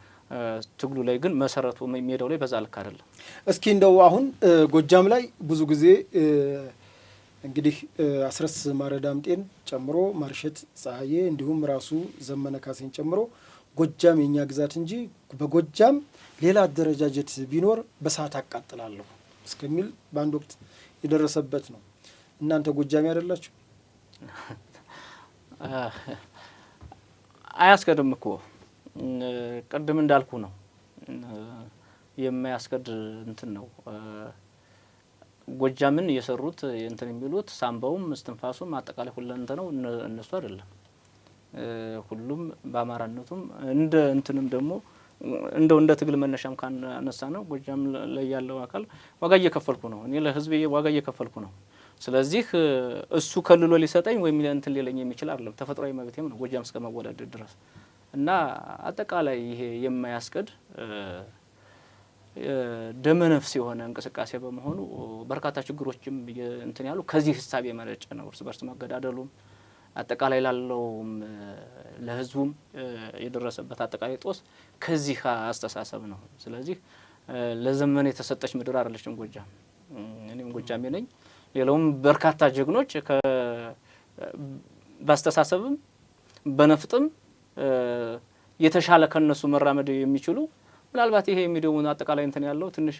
ትግሉ ላይ ግን መሰረቱ ሜዳው ላይ በዛ ልክ አይደለም። እስኪ እንደው አሁን ጎጃም ላይ ብዙ ጊዜ እንግዲህ አስረስ ማረዳምጤን ጨምሮ ማርሸት ፀሐዬ እንዲሁም ራሱ ዘመነ ካሴን ጨምሮ ጎጃም የኛ ግዛት እንጂ በጎጃም ሌላ አደረጃጀት ቢኖር በሰዓት አቃጥላለሁ እስከሚል በአንድ ወቅት የደረሰበት ነው። እናንተ ጎጃም አይደላችሁ? አያስከድም እኮ ቅድም እንዳልኩ ነው። የማያስከድ እንትን ነው። ጎጃምን የሰሩት እንትን የሚሉት ሳምባውም እስትንፋሱም አጠቃላይ ሁለንተ ነው እነሱ አይደለም። ሁሉም በአማራነቱም እንደ እንትንም ደግሞ እንደ ትግል መነሻም ካነሳ ነው ጎጃም ላይ ያለው አካል ዋጋ እየከፈልኩ ነው፣ እኔ ለህዝብ ዋጋ እየከፈልኩ ነው። ስለዚህ እሱ ከልሎ ሊሰጠኝ ወይም እንትን ሊለኝ የሚችል አይደለም። ተፈጥሯዊ መብቴም ነው ጎጃም እስከመወለድ ድረስ እና አጠቃላይ ይሄ የማያስቀድ ደመነፍስ የሆነ እንቅስቃሴ በመሆኑ በርካታ ችግሮችም እንትን ያሉ ከዚህ ሀሳብ የመነጨ ነው። እርስ በርስ መገዳደሉም አጠቃላይ ላለውም ለህዝቡም የደረሰበት አጠቃላይ ጦስ ከዚህ አስተሳሰብ ነው። ስለዚህ ለዘመን የተሰጠች ምድር አይደለችም ጎጃም። እኔም ጎጃሜ ነኝ። ሌላውም በርካታ ጀግኖች በአስተሳሰብም በነፍጥም የተሻለ ከነሱ መራመድ የሚችሉ ምናልባት ይሄ የሚዲያውን አጠቃላይ እንትን ያለው ትንሽ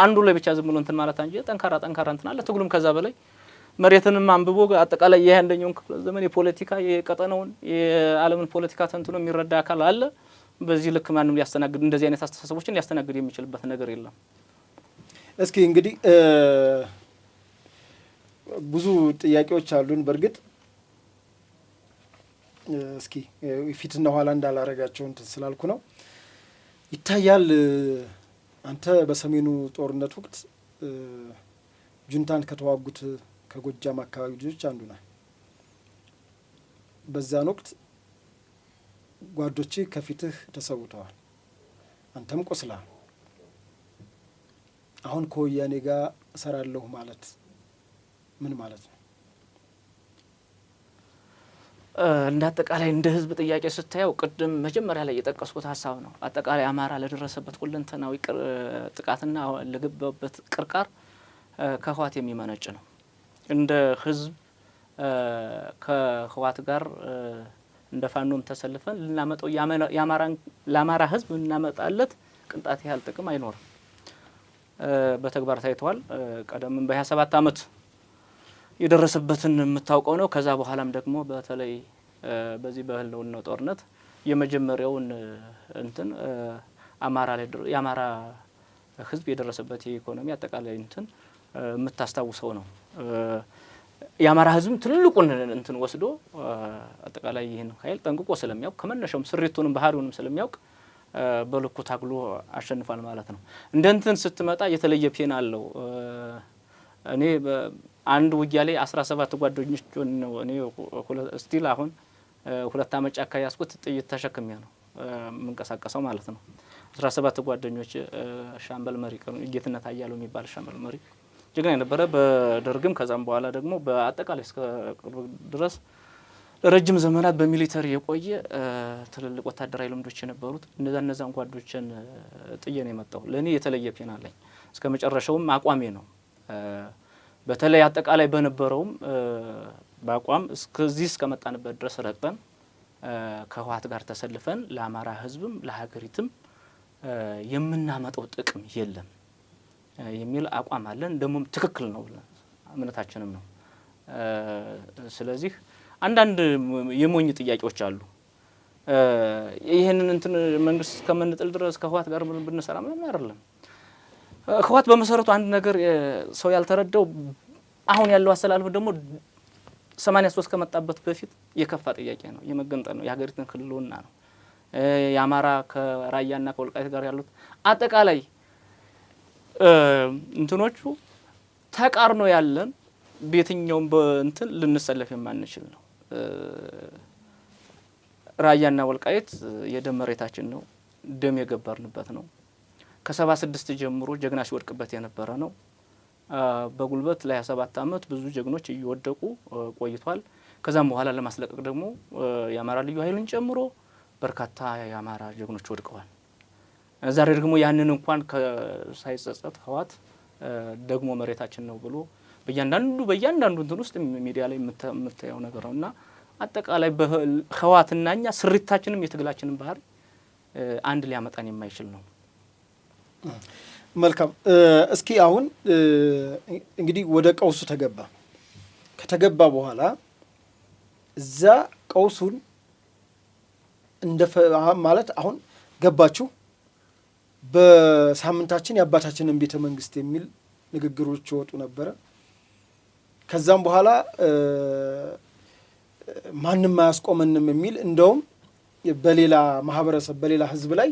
አንዱ ላይ ብቻ ዝም ብሎ እንትን ማለት እንጂ ጠንካራ እንትን አለ። ትግሉም ከዛ በላይ መሬትንም አንብቦ አጠቃላይ የ21ኛውን ክፍለ ዘመን የፖለቲካ የቀጠናውን የዓለምን ፖለቲካ ተንትኖ የሚረዳ አካል አለ። በዚህ ልክ ማንም ሊያስተናግድ እንደዚህ አይነት አስተሳሰቦችን ሊያስተናግድ የሚችልበት ነገር የለም። እስኪ እንግዲህ ብዙ ጥያቄዎች አሉን። በእርግጥ እስኪ ፊትና ኋላ እንዳላረጋቸው እንትን ስላልኩ ነው። ይታያል አንተ በሰሜኑ ጦርነት ወቅት ጁንታን ከተዋጉት ከጎጃም አካባቢ ልጆች አንዱ ነህ። በዛን ወቅት ጓዶቼ ከፊትህ ተሰውተዋል፣ አንተም ቆስለሃል። አሁን ከወያኔ ጋር እሰራለሁ ማለት ምን ማለት ነው? እንደ አጠቃላይ እንደ ህዝብ ጥያቄ ስታየው ቅድም መጀመሪያ ላይ የጠቀስኩት ሀሳብ ነው። አጠቃላይ አማራ ለደረሰበት ሁለንተናዊ ጥቃትና ለገባበት ቅርቃር ከህወሓት የሚመነጭ ነው። እንደ ህዝብ ከህወሓት ጋር እንደ ፋኖም ተሰልፈን ልናመጣው ለአማራ ህዝብ ልናመጣለት ቅንጣት ያህል ጥቅም አይኖርም። በተግባር ታይተዋል። ቀደምም በ27 ዓመት የደረሰበትን የምታውቀው ነው። ከዛ በኋላም ደግሞ በተለይ በዚህ በህልውናው ጦርነት የመጀመሪያውን እንትን የአማራ ህዝብ የደረሰበት የኢኮኖሚ አጠቃላይ እንትን የምታስታውሰው ነው። የአማራ ህዝብ ትልቁን እንትን ወስዶ አጠቃላይ ይህን ኃይል ጠንቅቆ ስለሚያውቅ ከመነሻውም ስሪቱንም ባህሪውንም ስለሚያውቅ በልኩ ታግሎ አሸንፏል ማለት ነው። እንደ እንትን ስትመጣ የተለየ ፔን አለው። እኔ አንድ ውጊያ ላይ 17 ጓደኞች ነው እኔ ስቲል አሁን 2 ዓመት ጫካ ያስኩት ጥይት ተሸክሜ ነው የምንቀሳቀሰው ማለት ነው። 17 ጓደኞች ሻምበል መሪ ጌትነት አያለው የሚባል ሻምበል መሪ ጀግና የነበረ በደርግም ከዛም በኋላ ደግሞ በአጠቃላይ እስከ ቅርብ ድረስ ለረጅም ዘመናት በሚሊተሪ የቆየ ትልልቅ ወታደራዊ ልምዶች የነበሩት እነዛን ጓዶችን ጥዬ ነው የመጣው። ለእኔ የተለየ ፔን አለኝ። እስከ መጨረሻውም አቋሜ ነው። በተለይ አጠቃላይ በነበረውም በአቋም እስከዚህ እስከመጣንበት ድረስ ረግጠን ከህወሓት ጋር ተሰልፈን ለአማራ ህዝብም ለሀገሪትም የምናመጣው ጥቅም የለም የሚል አቋም አለን። ደግሞ ትክክል ነው እምነታችንም ነው። ስለዚህ አንዳንድ የሞኝ ጥያቄዎች አሉ። ይህንን እንትን መንግስት እስከምንጥል ድረስ ከህወሓት ጋር ብንሰራ ምንም አይደለም። ህወሓት በመሰረቱ አንድ ነገር ሰው ያልተረዳው አሁን ያለው አሰላለፍ ደግሞ 83 ከመጣበት በፊት የከፋ ጥያቄ ነው። የመገንጠል ነው። የሀገሪቱን ህልውና ነው። የአማራ ከራያና ከወልቃይት ጋር ያሉት አጠቃላይ እንትኖቹ ተቃርኖ ያለን በየትኛውም በእንትን ልንሰለፍ የማንችል ነው። ራያና ወልቃይት የደም መሬታችን ነው። ደም የገበርንበት ነው። ከ76 ጀምሮ ጀግና ሲወድቅበት የነበረ ነው። በጉልበት ለ27 ዓመት ብዙ ጀግኖች እየወደቁ ቆይቷል። ከዛም በኋላ ለማስለቀቅ ደግሞ የአማራ ልዩ ኃይልን ጨምሮ በርካታ የአማራ ጀግኖች ወድቀዋል። ዛሬ ደግሞ ያንን እንኳን ሳይጸጸት ህወሓት ደግሞ መሬታችን ነው ብሎ በእያንዳንዱ እንትን ውስጥ ሚዲያ ላይ የምታየው ነገር ነው እና አጠቃላይ ህወሓትና እኛ ስሪታችንም የትግላችንም ባህሪ አንድ ሊያመጣን የማይችል ነው። መልካም። እስኪ አሁን እንግዲህ ወደ ቀውሱ ከተገባ በኋላ እዛ ቀውሱን ማለት አሁን ገባችሁ በሳምንታችን የአባታችንን ቤተ መንግስት የሚል ንግግሮች ይወጡ ነበረ። ከዛም በኋላ ማንም አያስቆመንም የሚል እንደውም በሌላ ማህበረሰብ በሌላ ህዝብ ላይ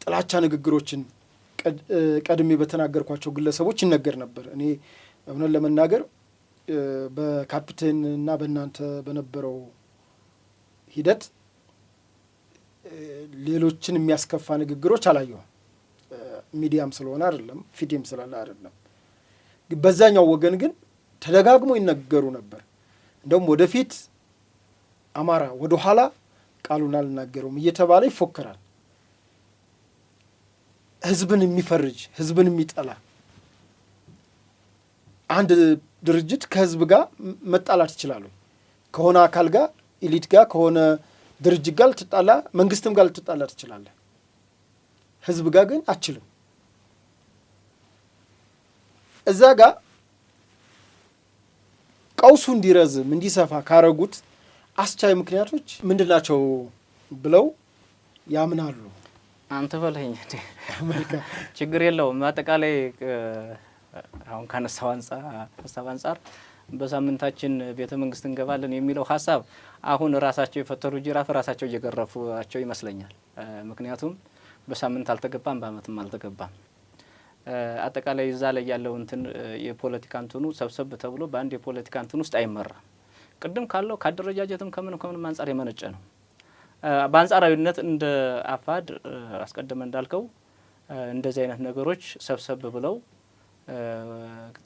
ጥላቻ ንግግሮችን ቀድሜ በተናገርኳቸው ግለሰቦች ይነገር ነበር። እኔ እውነት ለመናገር በካፒቴን እና በእናንተ በነበረው ሂደት ሌሎችን የሚያስከፋ ንግግሮች አላየሁም። ሚዲያም ስለሆነ አይደለም፣ ፊቴም ስላለ አይደለም። በዛኛው ወገን ግን ተደጋግሞ ይነገሩ ነበር። እንደውም ወደፊት አማራ ወደ ኋላ ቃሉን አልናገረውም እየተባለ ይፎከራል። ህዝብን የሚፈርጅ ህዝብን የሚጠላ አንድ ድርጅት ከህዝብ ጋር መጣላት ይችላሉ። ከሆነ አካል ጋር ኢሊት ጋር ከሆነ ድርጅት ጋር ልትጣላ መንግስትም ጋር ልትጣላ ትችላለህ። ህዝብ ጋር ግን አችልም። እዛ ጋር ቀውሱ እንዲረዝም እንዲሰፋ ካረጉት አስቻይ ምክንያቶች ምንድናቸው ብለው ያምናሉ? አንተ በለኝ እንዴ። ችግር የለውም። አጠቃላይ አሁን ካነሳው አንጻር በሳምንታችን ቤተ መንግስት እንገባለን የሚለው ሀሳብ አሁን ራሳቸው የፈጠሩ ጅራፍ ራሳቸው እየገረፉአቸው ይመስለኛል። ምክንያቱም በሳምንት አልተገባም፣ በአመትም አልተገባም። አጠቃላይ እዛ ላይ ያለው እንትን የፖለቲካ እንትኑ ሰብሰብ ተብሎ በአንድ የፖለቲካ እንትን ውስጥ አይመራም። ቅድም ካለው ካደረጃጀትም ከምንም አንጻር የመነጨ ነው። በአንጻራዊነት እንደ አፋድ አስቀድመ እንዳልከው እንደዚህ አይነት ነገሮች ሰብሰብ ብለው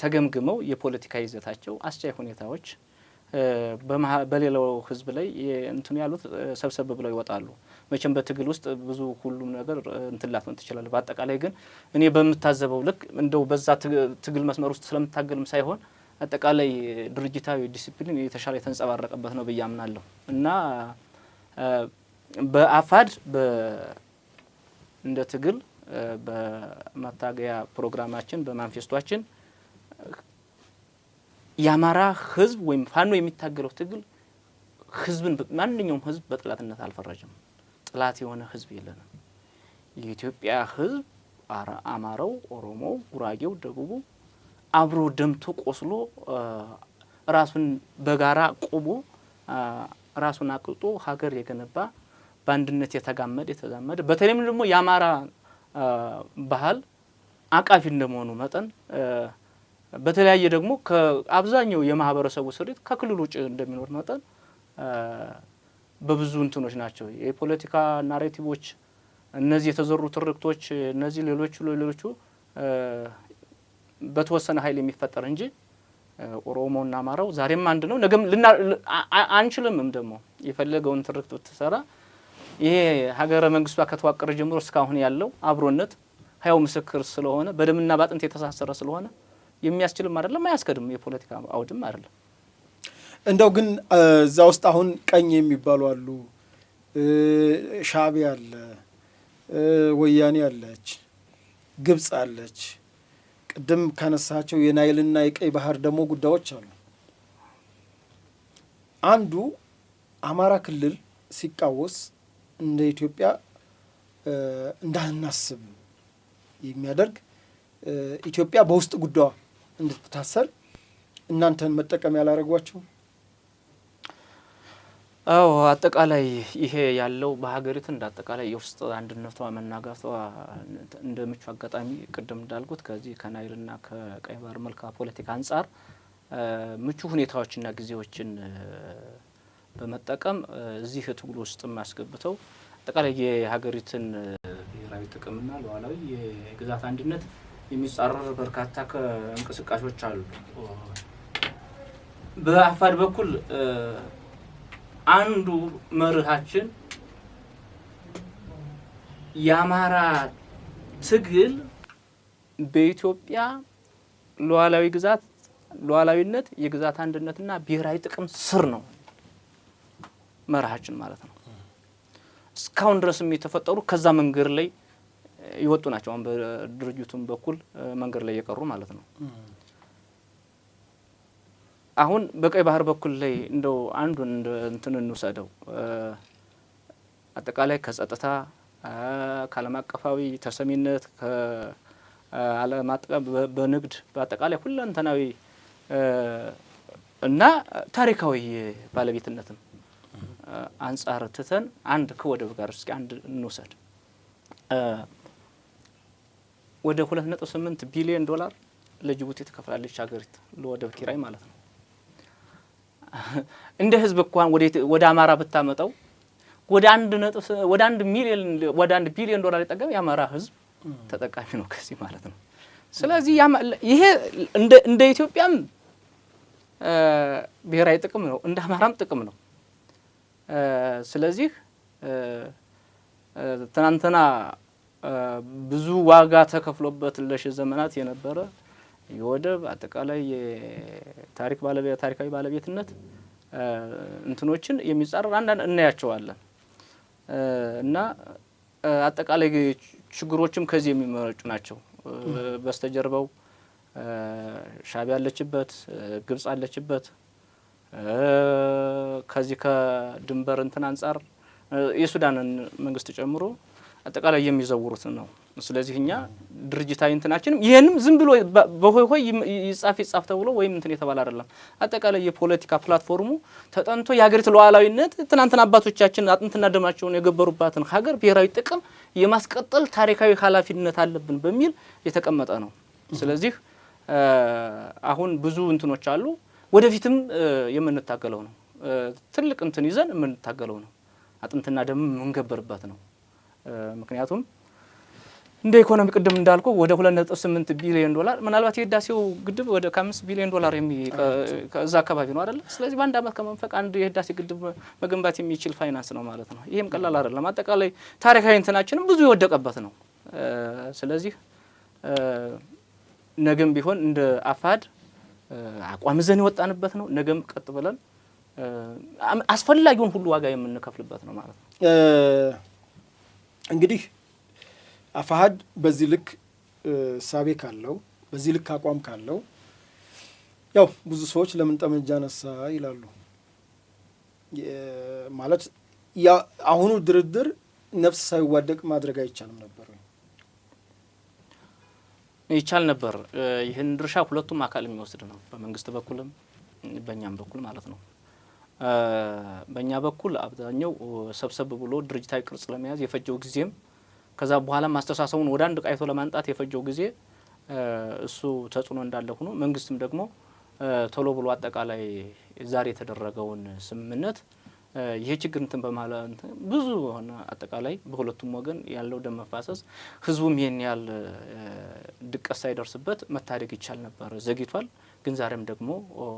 ተገምግመው የፖለቲካ ይዘታቸው አስቻይ ሁኔታዎች በሌላው ህዝብ ላይ እንትን ያሉት ሰብሰብ ብለው ይወጣሉ። መቼም በትግል ውስጥ ብዙ ሁሉም ነገር እንትን ላትሆን ትችላል። በአጠቃላይ ግን እኔ በምታዘበው ልክ እንደው በዛ ትግል መስመር ውስጥ ስለምታገልም ሳይሆን አጠቃላይ ድርጅታዊ ዲሲፕሊን የተሻለ የተንጸባረቀበት ነው ብዬ አምናለሁ እና በአፋድ እንደ ትግል በመታገያ ፕሮግራማችን በማንፌስቷችን የአማራ ህዝብ ወይም ፋኖ የሚታገለው ትግል ህዝብን ማንኛውም ህዝብ በጥላትነት አልፈረጀም። ጥላት የሆነ ህዝብ የለንም። የኢትዮጵያ ህዝብ አማራው፣ ኦሮሞው፣ ጉራጌው፣ ደቡቡ አብሮ ደምቶ ቆስሎ ራሱን በጋራ ቆሞ ራሱን አቅልጦ ሀገር የገነባ በአንድነት የተዛመደ በተለይም ደግሞ የአማራ ባህል አቃፊ እንደመሆኑ መጠን በተለያየ ደግሞ ከአብዛኛው የማህበረሰቡ ስሪት ከክልሉ ውጭ እንደሚኖር መጠን በብዙ እንትኖች ናቸው የፖለቲካ ናሬቲቮች፣ እነዚህ የተዘሩ ትርክቶች፣ እነዚህ ሌሎቹ በተወሰነ ኃይል የሚፈጠር እንጂ ኦሮሞና አማራው ዛሬም አንድ ነው። ነገም አንችልምም ደግሞ የፈለገውን ትርክት ብትሰራ ይሄ ሀገረ መንግስቷ ከተዋቀረ ጀምሮ እስካሁን ያለው አብሮነት ህያው ምስክር ስለሆነ በደምና ባጥንት የተሳሰረ ስለሆነ የሚያስችልም አይደለም፣ አያስከድም፣ የፖለቲካ አውድም አይደለም። እንደው ግን እዛ ውስጥ አሁን ቀኝ የሚባሉ አሉ፣ ሻዕቢያ አለ፣ ወያኔ አለች፣ ግብጽ አለች። ቅድም ካነሳቸው የናይልና የቀይ ባህር ደግሞ ጉዳዮች አሉ። አንዱ አማራ ክልል ሲቃወስ እንደ ኢትዮጵያ እንዳናስብ የሚያደርግ ኢትዮጵያ በውስጥ ጉዳዋ እንድትታሰር እናንተን መጠቀም ያላረጓችሁ? አዎ፣ አጠቃላይ ይሄ ያለው በሀገሪቱ እንዳጠቃላይ የውስጥ አንድነቷ መናጋቷ እንደ ምቹ አጋጣሚ ቅድም እንዳልኩት ከዚህ ከናይልና ከቀይ ባህር መልክዓ ፖለቲካ አንጻር ምቹ ሁኔታዎችና ጊዜዎችን በመጠቀም እዚህ ትግል ውስጥ ማስገብተው አጠቃላይ የሀገሪቱን ብሔራዊ ጥቅምና ሉዓላዊ የግዛት አንድነት የሚጻረር በርካታ እንቅስቃሴዎች አሉ። በአፋድ በኩል አንዱ መርሃችን የአማራ ትግል በኢትዮጵያ ሉዓላዊ ግዛት ሉዓላዊነት የግዛት አንድነትና ብሔራዊ ጥቅም ስር ነው መርሃችን ማለት ነው። እስካሁን ድረስም የተፈጠሩ ከዛ መንገድ ላይ ይወጡ ናቸው። አሁን በድርጅቱም በኩል መንገድ ላይ የቀሩ ማለት ነው። አሁን በቀይ ባህር በኩል ላይ እንደው አንዱን እንትን እንውሰደው። አጠቃላይ ከጸጥታ ከዓለም አቀፋዊ ተሰሚነት ከዓለም አቀፍ በንግድ በአጠቃላይ ሁለንተናዊ እና ታሪካዊ ባለቤትነትም አንጻር ትተን አንድ ከወደብ ጋር እስኪ አንድ እንውሰድ። ወደ 2.8 ቢሊዮን ዶላር ለጅቡቲ ትከፍላለች ሀገሪቱ ለወደብ ኪራይ ማለት ነው። እንደ ህዝብ እንኳን ወደ አማራ ብታመጣው ወደ 1 ቢሊዮን ዶላር የጠገበ የአማራ ህዝብ ተጠቃሚ ነው ከዚህ ማለት ነው። ስለዚህ ይሄ እንደ ኢትዮጵያም ብሔራዊ ጥቅም ነው፣ እንደ አማራም ጥቅም ነው። ስለዚህ ትናንትና ብዙ ዋጋ ተከፍሎበት ለሺህ ዘመናት የነበረ የወደብ አጠቃላይ ታሪካዊ ባለቤትነት እንትኖችን የሚጻረር አንዳንድ እናያቸዋለን እና አጠቃላይ ችግሮችም ከዚህ የሚመረጩ ናቸው። በስተጀርባው ሻዕቢያ አለችበት፣ ግብጽ አለችበት። ከዚህ ከድንበር እንትን አንጻር የሱዳንን መንግስት ጨምሮ አጠቃላይ የሚዘውሩት ነው። ስለዚህ እኛ ድርጅታዊ እንትናችንም ይሄንም ዝም ብሎ በሆይ ሆይ ይጻፍ ተብሎ ወይም እንትን የተባለ አይደለም። አጠቃላይ የፖለቲካ ፕላትፎርሙ ተጠንቶ የሀገሪቱ ሉዓላዊነት ትናንትና አባቶቻችን አጥንትና ደማቸውን የገበሩባትን ሀገር ብሔራዊ ጥቅም የማስቀጠል ታሪካዊ ኃላፊነት አለብን በሚል የተቀመጠ ነው። ስለዚህ አሁን ብዙ እንትኖች አሉ። ወደፊትም የምንታገለው ነው። ትልቅ እንትን ይዘን የምንታገለው ነው። አጥንትና ደም የምንገበርበት ነው። ምክንያቱም እንደ ኢኮኖሚ ቅድም እንዳልኩ ወደ 2.8 ቢሊዮን ዶላር ምናልባት የህዳሴው ግድብ ወደ 5 ቢሊዮን ዶላር ከዛ አካባቢ ነው አይደል? ስለዚህ በአንድ አመት ከመንፈቅ አንድ የህዳሴ ግድብ መገንባት የሚችል ፋይናንስ ነው ማለት ነው። ይሄም ቀላል አይደለም። አጠቃላይ ታሪካዊ እንትናችንም ብዙ የወደቀበት ነው። ስለዚህ ነገም ቢሆን እንደ አፋሕድ አቋም ይዘን የወጣንበት ነው። ነገም ቀጥ ብለን አስፈላጊውን ሁሉ ዋጋ የምንከፍልበት ነው ማለት ነው። እንግዲህ አፋሕድ በዚህ ልክ ሳቤ ካለው በዚህ ልክ አቋም ካለው ያው ብዙ ሰዎች ለምን ጠመንጃ ነሳ ይላሉ። ማለት አሁኑ ድርድር ነፍስ ሳይዋደቅ ማድረግ አይቻልም ነበር ወይ? ይቻል ነበር። ይህን ድርሻ ሁለቱም አካል የሚወስድ ነው። በመንግስት በኩልም በእኛም በኩል ማለት ነው። በእኛ በኩል አብዛኛው ሰብሰብ ብሎ ድርጅታዊ ቅርጽ ለመያዝ የፈጀው ጊዜም ከዛ በኋላ ማስተሳሰቡን ወደ አንድ ቃይቶ ለማንጣት የፈጀው ጊዜ እሱ ተጽዕኖ እንዳለ ሆኖ መንግስትም ደግሞ ቶሎ ብሎ አጠቃላይ ዛሬ የተደረገውን ስምምነት ይሄ ችግር እንትን በማለት ብዙ ሆነ አጠቃላይ በሁለቱም ወገን ያለው ደም መፋሰስ ህዝቡም ይሄን ያህል ድቀት ሳይደርስበት መታደግ ይቻል ነበር። ዘግይቷል፣ ግን ዛሬም ደግሞ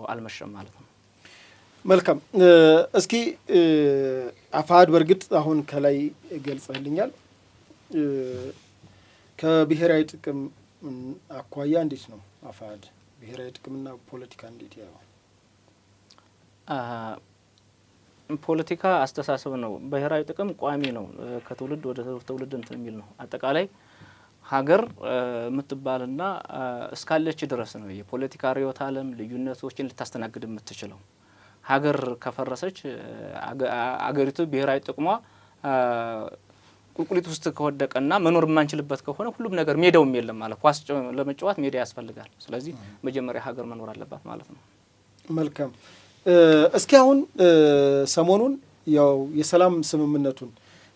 አልመሸም ማለት ነው። መልካም። እስኪ አፋሕድ በእርግጥ አሁን ከላይ ገልጸልኛል። ከብሔራዊ ጥቅም አኳያ እንዴት ነው አፋሕድ ብሔራዊ ጥቅምና ፖለቲካ እንዴት ያው? ፖለቲካ አስተሳሰብ ነው። ብሔራዊ ጥቅም ቋሚ ነው። ከትውልድ ወደ ትውልድ እንትን የሚል ነው። አጠቃላይ ሀገር የምትባልና እስካለች ድረስ ነው የፖለቲካ ርዕዮተ ዓለም ልዩነቶችን ልታስተናግድ የምትችለው። ሀገር ከፈረሰች አገሪቱ ብሔራዊ ጥቅሟ ቁልቁሊት ውስጥ ከወደቀና መኖር የማንችልበት ከሆነ ሁሉም ነገር ሜዳውም የለም ማለት ኳስ ለመጫወት ሜዳ ያስፈልጋል። ስለዚህ መጀመሪያ ሀገር መኖር አለባት ማለት ነው። መልካም። እስኪ አሁን ሰሞኑን ያው የሰላም ስምምነቱን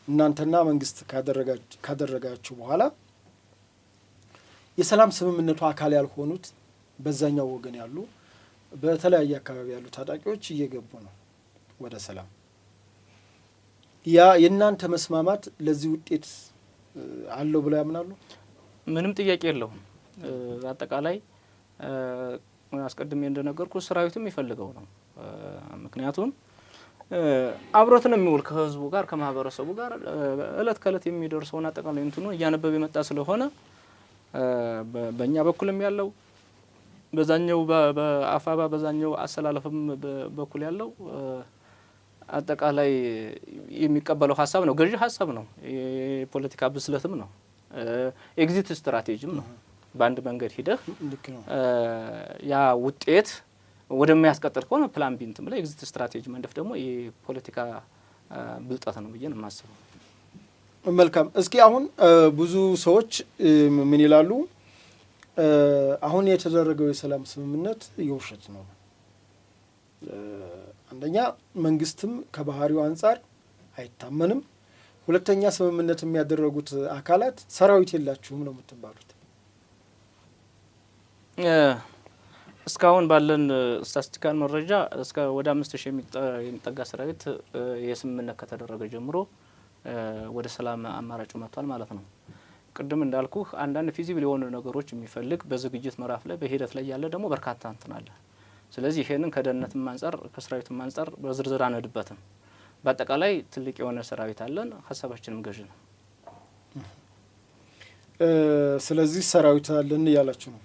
እናንተና መንግስት ካደረጋችሁ በኋላ የሰላም ስምምነቱ አካል ያልሆኑት በዛኛው ወገን ያሉ በተለያየ አካባቢ ያሉ ታጣቂዎች እየገቡ ነው ወደ ሰላም። ያ የእናንተ መስማማት ለዚህ ውጤት አለው ብለው ያምናሉ? ምንም ጥያቄ የለውም። አጠቃላይ አስቀድሜ እንደነገርኩ ሰራዊቱም ይፈልገው ነው። ምክንያቱም አብሮት ነው የሚውል ከህዝቡ ጋር ከማህበረሰቡ ጋር እለት ከእለት የሚደርሰውን አጠቃላይ እንትኑ እያነበበ የመጣ ስለሆነ በእኛ በኩልም ያለው በዛኛው በአፋባ በዛኛው አሰላለፍም በኩል ያለው አጠቃላይ የሚቀበለው ሀሳብ ነው። ገዢ ሀሳብ ነው። የፖለቲካ ብስለትም ነው። ኤግዚት ስትራቴጂም ነው። በአንድ መንገድ ሂደህ ያ ውጤት ወደሚያስቀጥል ከሆነ ፕላን ቢ እንትን ብለህ ኤግዚት ስትራቴጂ መንደፍ ደግሞ የፖለቲካ ብልጠት ነው ብዬ ነው የማስበው። መልካም። እስኪ አሁን ብዙ ሰዎች ምን ይላሉ? አሁን የተደረገው የሰላም ስምምነት የውሸት ነው። አንደኛ መንግስትም ከባህሪው አንጻር አይታመንም። ሁለተኛ ስምምነት የሚያደረጉት አካላት ሰራዊት የላችሁም ነው የምትባሉት። እስካሁን ባለን ስታቲስቲካል መረጃ እስከ ወደ 5000 የሚጠጋ ሰራዊት የስምምነት ከተደረገ ጀምሮ ወደ ሰላም አማራጭ መጥቷል ማለት ነው። ቅድም እንዳልኩ አንዳንድ ፊዚብል የሆኑ ነገሮች የሚፈልግ በዝግጅት ምዕራፍ ላይ በሂደት ላይ ያለ ደግሞ በርካታ እንትን አለ። ስለዚህ ይሄንን ከደህንነትም አንጻር ከሰራዊትም አንጻር በዝርዝር አንሄድበትም። በአጠቃላይ ትልቅ የሆነ ሰራዊት አለን። ሀሳባችንም ገዥ ነው። ስለዚህ ሰራዊት አለን እያላችሁ ነው?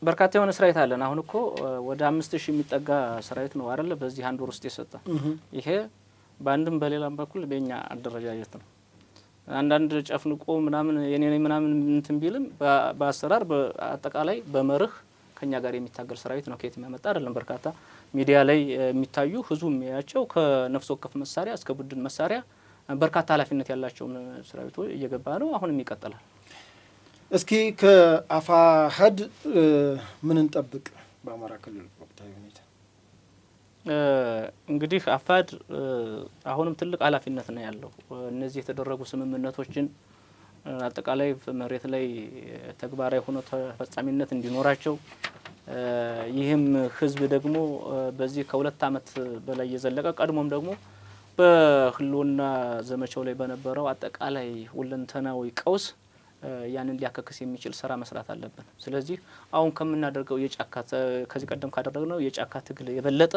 በርካታ የሆነ ሰራዊት አለን። አሁን እኮ ወደ 5000 የሚጠጋ ሰራዊት ነው አይደለ? በዚህ አንድ ወር ውስጥ የሰጠ ይሄ በአንድም በሌላም በኩል በእኛ አደረጃጀት ነው። አንዳንድ ጨፍንቆ ምናምን የኔ ምናምን እንትን ቢልም በአሰራር በአጠቃላይ በመርህ ከኛ ጋር የሚታገል ሰራዊት ነው። ከየት የሚያመጣ አይደለም። በርካታ ሚዲያ ላይ የሚታዩ ህዝቡ የሚያያቸው ከነፍስ ወከፍ መሳሪያ እስከ ቡድን መሳሪያ በርካታ ኃላፊነት ያላቸው ሰራዊቶች እየገባ ነው። አሁንም ይቀጥላል። እስኪ ከአፋሕድ ምን እንጠብቅ? በአማራ ክልል ወቅታዊ ሁኔታ እንግዲህ አፋሕድ አሁንም ትልቅ ኃላፊነት ነው ያለው። እነዚህ የተደረጉ ስምምነቶችን አጠቃላይ መሬት ላይ ተግባራዊ ሆኖ ተፈጻሚነት እንዲኖራቸው ይህም ህዝብ ደግሞ በዚህ ከ2 ዓመት በላይ የዘለቀ ቀድሞም ደግሞ በህልውና ዘመቻው ላይ በነበረው አጠቃላይ ሁለንተናዊ ቀውስ ያንን ሊያከክስ የሚችል ስራ መስራት አለብን። ስለዚህ አሁን ከምናደርገው የጫካ ከዚህ ቀደም ካደረግነው የጫካ ትግል የበለጠ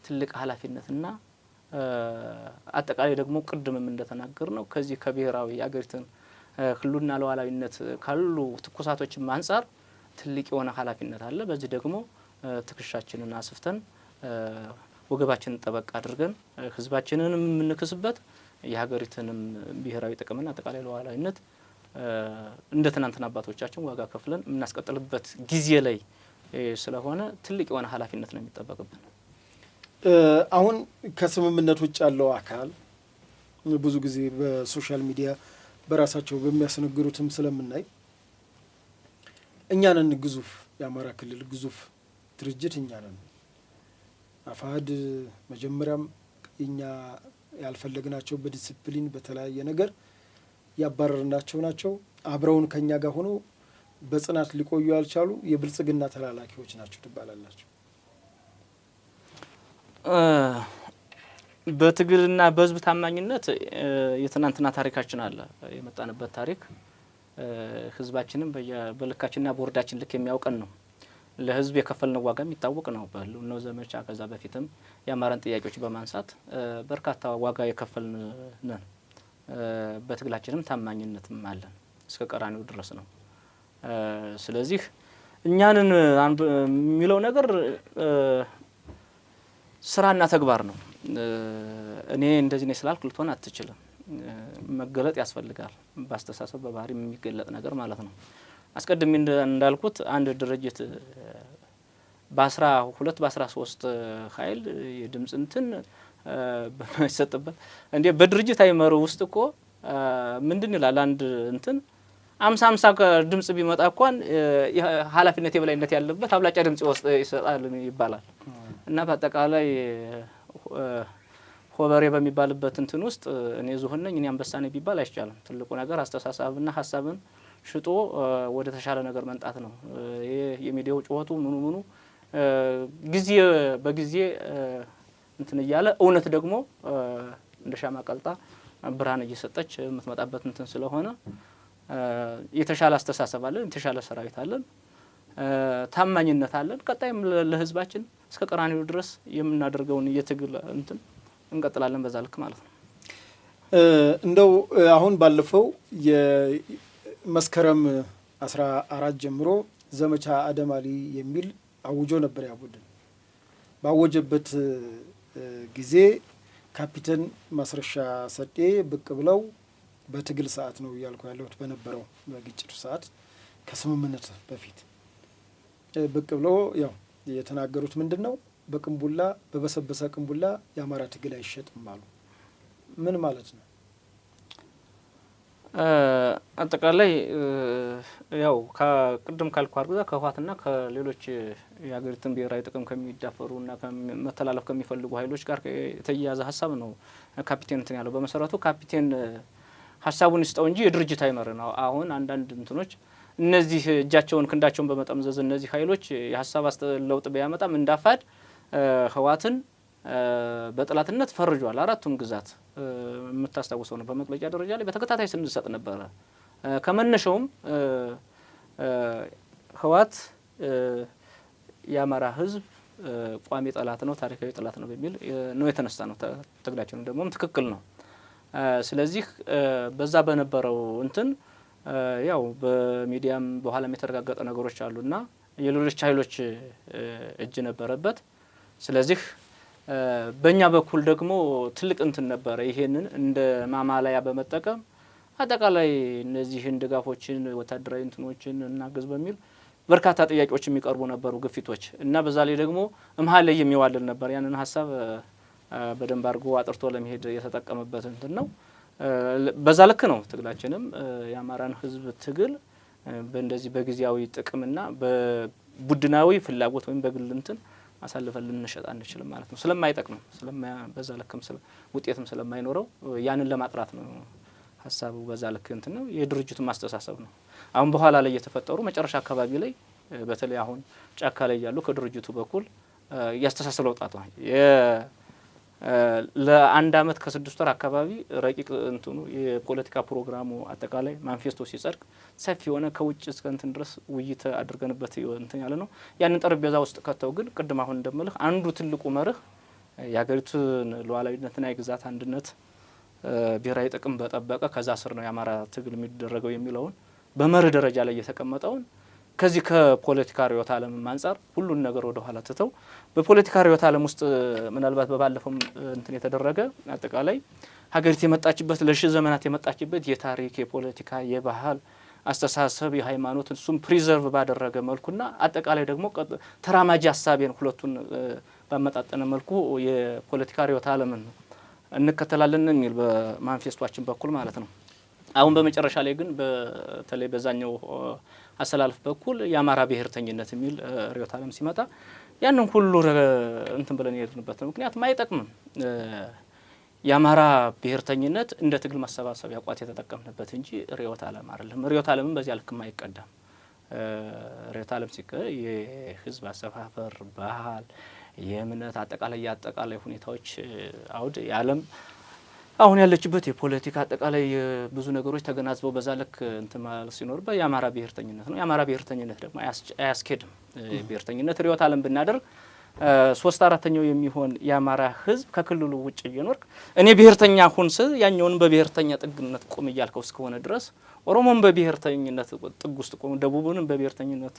ትልቅ ኃላፊነትና አጠቃላይ ደግሞ ቅድምም እንደተናገር ነው ከዚህ ከብሔራዊ የአገሪቱን ህልውና ሉዓላዊነት ካሉ ትኩሳቶችም አንጻር ትልቅ የሆነ ኃላፊነት አለ። በዚህ ደግሞ ትከሻችንን አስፍተን ወገባችንን ጠበቅ አድርገን ህዝባችንን የምንክስበት የሀገሪቱንም ብሔራዊ ጥቅምና አጠቃላይ ሉዓላዊነት እንደ ትናንትና አባቶቻችን ዋጋ ከፍለን የምናስቀጥልበት ጊዜ ላይ ስለሆነ ትልቅ የሆነ ኃላፊነት ነው የሚጠበቅብን። አሁን ከስምምነት ውጭ ያለው አካል ብዙ ጊዜ በሶሻል ሚዲያ በራሳቸው በሚያስነግሩትም ስለምናይ እኛ ነን ግዙፍ የአማራ ክልል ግዙፍ ድርጅት እኛ ነን። አፋሕድ መጀመሪያም እኛ ያልፈለግናቸው በዲሲፕሊን በተለያየ ነገር ያባረርናቸው ናቸው። አብረውን ከኛ ጋር ሆኖ በጽናት ሊቆዩ ያልቻሉ የብልጽግና ተላላኪዎች ናቸው ትባላላችሁ። በትግልና በህዝብ ታማኝነት የትናንትና ታሪካችን አለ። የመጣንበት ታሪክ ህዝባችንም በልካችንና ቦርዳችን ልክ የሚያውቀን ነው። ለህዝብ የከፈልነው ዋጋ የሚታወቅ ነው። በህልውናው ዘመቻ ከዛ በፊትም የአማራን ጥያቄዎች በማንሳት በርካታ ዋጋ የከፈልን ነን። በትግላችንም ታማኝነትም አለን እስከ ቀራኒው ድረስ ነው። ስለዚህ እኛንን የሚለው ነገር ስራና ተግባር ነው። እኔ እንደዚህ ነው ስላልኩ ልትሆን አትችልም። መገለጥ ያስፈልጋል። በአስተሳሰብ በባህሪ የሚገለጥ ነገር ማለት ነው። አስቀድሜ እንዳልኩት አንድ ድርጅት በ12 በ13 ኃይል የድምጽ እንትን በማይሰጥበት እንዴ በድርጅት አይመሩ ውስጥ እኮ ምንድን ይላል አንድ እንትን 50 ድምጽ ቢመጣ እንኳን ኃላፊነት የበላይነት ያለበት አብላጫ ድምጽ ይሰጣል ይባላል። እና በአጠቃላይ ሆበሬ በሚባልበት እንትን ውስጥ እኔ ዝሆን ነኝ እኔ አንበሳ ነኝ ቢባል አይቻልም። ትልቁ ነገር አስተሳሰብና ሀሳብን ሽጦ ወደ ተሻለ ነገር መንጣት ነው። ይሄ የሚዲያው ጩኸቱ ምኑ ጊዜ በጊዜ እንትን እያለ እውነት ደግሞ እንደ ሻማ ቀልጣ ብርሃን እየሰጠች የምትመጣበት እንትን ስለሆነ የተሻለ አስተሳሰብ አለን፣ የተሻለ ሰራዊት አለን፣ ታማኝነት አለን። ቀጣይም ለህዝባችን እስከ ቀራኒው ድረስ የምናደርገውን የትግል እንትን እንቀጥላለን በዛ ልክ ማለት ነው። እንደው አሁን ባለፈው የመስከረም 14 ጀምሮ ዘመቻ አደማሊ የሚል አውጆ ነበር። ያ ቡድን ባወጀበት ጊዜ ካፒቴን ማስረሻ ሰጤ ብቅ ብለው በትግል ሰዓት ነው እያልኩ ያለሁት በነበረው በግጭቱ ሰዓት ከስምምነት በፊት ብቅ ብለው ያው የተናገሩት ምንድን ነው? በቅንቡላ በበሰበሰ ቅንቡላ የአማራ ትግል አይሸጥም አሉ። ምን ማለት ነው? አጠቃላይ ያው ከቅድም ካልኩ አርግዛ ከህወሓትና ከሌሎች የሀገሪቱን ብሔራዊ ጥቅም ከሚዳፈሩና መተላለፍ ከሚፈልጉ ኃይሎች ጋር የተያያዘ ሀሳብ ነው ካፒቴን እንትን ያለው። በመሰረቱ ካፒቴን ሀሳቡን ይስጠው እንጂ የድርጅት አይመር ነው። አሁን አንዳንድ እንትኖች እነዚህ እጃቸውን ክንዳቸውን በመጠምዘዝ እነዚህ ኃይሎች የሀሳብ ለውጥ ቢያመጣም እንዳፋድ ህወሓትን በጥላትነት ፈርጇል። አራቱም ግዛት የምታስታውሰው ነው። በመግለጫ ደረጃ ላይ በተከታታይ ስንሰጥ ነበረ። ከመነሻውም ህወሓት የአማራ ህዝብ ቋሚ ጠላት ነው፣ ታሪካዊ ጠላት ነው በሚል ነው የተነሳ ነው። ትግላችን ደግሞ ትክክል ነው። ስለዚህ በዛ በነበረው እንትን ያው በሚዲያም በኋላም የተረጋገጠ ነገሮች አሉና የሌሎች ኃይሎች እጅ ነበረበት። ስለዚህ በእኛ በኩል ደግሞ ትልቅ እንትን ነበረ። ይሄንን እንደ ማማለያ በመጠቀም አጠቃላይ እነዚህን ድጋፎችን ወታደራዊ እንትኖችን እናግዝ በሚል በርካታ ጥያቄዎች የሚቀርቡ ነበሩ፣ ግፊቶች እና በዛ ላይ ደግሞ መሀል ላይ የሚዋልል ነበር። ያንን ሀሳብ በደንብ አድርጎ አጥርቶ ለመሄድ የተጠቀመበት እንትን ነው። በዛ ልክ ነው ትግላችንም የአማራን ህዝብ ትግል በእንደዚህ በጊዜያዊ ጥቅምና በቡድናዊ ፍላጎት ወይም በግል እንትን አሳልፈን ልንሸጥ አንችልም ማለት ነው። ስለማይጠቅም በዛ ልክም ውጤትም ስለማይኖረው ያንን ለማጥራት ነው ሀሳቡ። በዛ ልክ እንትን ነው የድርጅቱ ማስተሳሰብ ነው። አሁን በኋላ ላይ የተፈጠሩ መጨረሻ አካባቢ ላይ በተለይ አሁን ጫካ ላይ ያሉ ከድርጅቱ በኩል ያስተሳሰብ ለውጣት ነው። ለአንድ አመት ከ6 ወር አካባቢ ረቂቅ እንትኑ የፖለቲካ ፕሮግራሙ አጠቃላይ ማኒፌስቶ ሲጸድቅ ሰፊ የሆነ ከውጭ እስከ እንትን ድረስ ውይይት አድርገንበት እንትን ያለ ነው። ያንን ጠረጴዛ ውስጥ ከተው ግን ቅድም አሁን እንደምልህ አንዱ ትልቁ መርህ የሀገሪቱን ሉዓላዊነትና የግዛት አንድነት ብሔራዊ ጥቅም በጠበቀ ከዛ ስር ነው የአማራ ትግል የሚደረገው የሚለውን በመርህ ደረጃ ላይ የተቀመጠውን ከዚህ ከፖለቲካ ርዕዮተ ዓለም አንጻር ሁሉን ነገር ወደ ኋላ ትተው በፖለቲካ ርዕዮተ ዓለም ውስጥ ምናልባት በባለፈው እንትን የተደረገ አጠቃላይ ሀገሪቱ የመጣችበት ለሺህ ዘመናት የመጣችበት የታሪክ፣ የፖለቲካ፣ የባህል አስተሳሰብ፣ የሃይማኖት እሱም ፕሪዘርቭ ባደረገ መልኩና አጠቃላይ ደግሞ ተራማጅ ሀሳቤን ሁለቱን ባመጣጠነ መልኩ የፖለቲካ ርዕዮተ ዓለምን እንከተላለን የሚል በማኒፌስቶአችን በኩል ማለት ነው። አሁን በመጨረሻ ላይ ግን በተለይ በዛኛው አሰላልፍ በኩል የአማራ ብሔርተኝነት የሚል ርዕዮተ ዓለም ሲመጣ ያንን ሁሉ እንትን ብለን የሄድንበት ነው። ምክንያቱም አይጠቅምም። የአማራ ብሔርተኝነት እንደ ትግል ማሰባሰብ ያቋት የተጠቀምንበት እንጂ ርዕዮተ ዓለም አይደለም። ርዕዮተ ዓለምን በዚያ ልክም አይቀዳም። ርዕዮተ ዓለም የህዝብ አሰፋፈር፣ ባህል፣ የእምነት አጠቃላይ ሁኔታዎች አውድ የዓለም አሁን ያለችበት የፖለቲካ አጠቃላይ ብዙ ነገሮች ተገናዝበው በዛ ልክ እንትን ማለት ሲኖርበት የአማራ ብሔርተኝነት ነው። የአማራ ብሔርተኝነት ደግሞ አያስኬድም። ብሔርተኝነት ርዕዮተ ዓለም ብናደርግ 3/4 የሚሆን የአማራ ህዝብ ከክልሉ ውጭ እየኖርክ እኔ ብሔርተኛ ሁን ስል ያኛውን በብሔርተኛ ጥግነት ቁም እያልከው እስከሆነ ድረስ ኦሮሞን በብሔርተኝነት ጥግ ውስጥ ቁም፣ ደቡብንም በብሔርተኝነት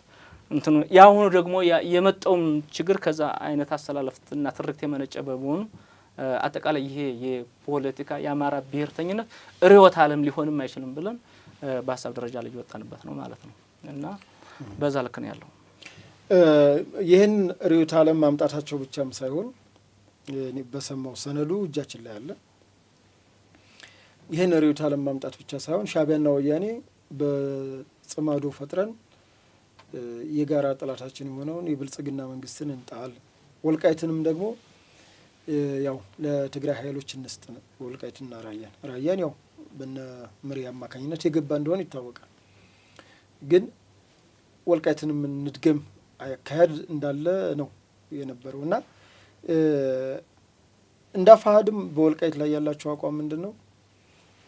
እንትኑ ያሁኑ ደግሞ የመጣውም ችግር ከዛ አይነት አሰላለፍና ትርክት የመነጨ በመሆኑ አጠቃላይ ይሄ የፖለቲካ የአማራ ብሔርተኝነት ርዕዮተ ዓለም ሊሆንም አይችልም ብለን በሀሳብ ደረጃ ላይ እየወጣንበት ነው ማለት ነው። እና በዛ ልክ ነው ያለው። ይህን ርዕዮተ ዓለም ማምጣታቸው ብቻም ሳይሆን እኔ በሰማው ሰነዱ እጃችን ላይ አለ። ይህን ርዕዮተ ዓለም ማምጣት ብቻ ሳይሆን ሻዕቢያና ወያኔ በጽማዶ ፈጥረን የጋራ ጠላታችን የሆነውን የብልጽግና መንግስትን እንጣል፣ ወልቃይትንም ደግሞ ያው ለትግራይ ኃይሎች እንስጥ፣ ወልቃይትና ራያን ያው በነ ምሪ አማካኝነት የገባ እንደሆነ ይታወቃል። ግን ወልቃይትንም እንድገም አካሄድ እንዳለ ነው የነበረው እና እንደ አፋሕድም በወልቃይት ላይ ያላቸው አቋም ምንድን ነው?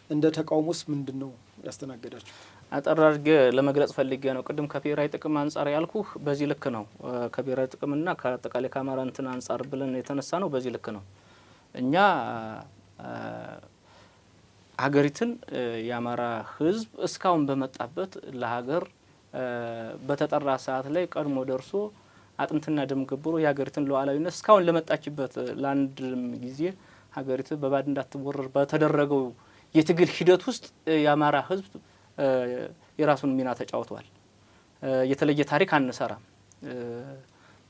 እንደ ተቃውሞስ ምንድን ነው ያስተናገዳችሁ? አጠር አድርጌ ለመግለጽ ፈልጌ ነው። ቅድም ከብሔራዊ ጥቅም አንጻር ያልኩህ በዚህ ልክ ነው። ከብሔራዊ ጥቅምና ከአጠቃላይ ከአማራ እንትን አንጻር ብለን የተነሳ ነው። በዚህ ልክ ነው። እኛ ሀገሪትን የአማራ ህዝብ እስካሁን በመጣበት ለሀገር በተጠራ ሰዓት ላይ ቀድሞ ደርሶ አጥንትና ደም ገብሮ የሀገሪትን ሉዓላዊነት እስካሁን ለመጣችበት ለአንድም ጊዜ ሀገሪቱ በባድ እንዳትወረር በተደረገው የትግል ሂደት ውስጥ የአማራ ህዝብ የራሱን ሚና ተጫውቷል። የተለየ ታሪክ አንሰራም።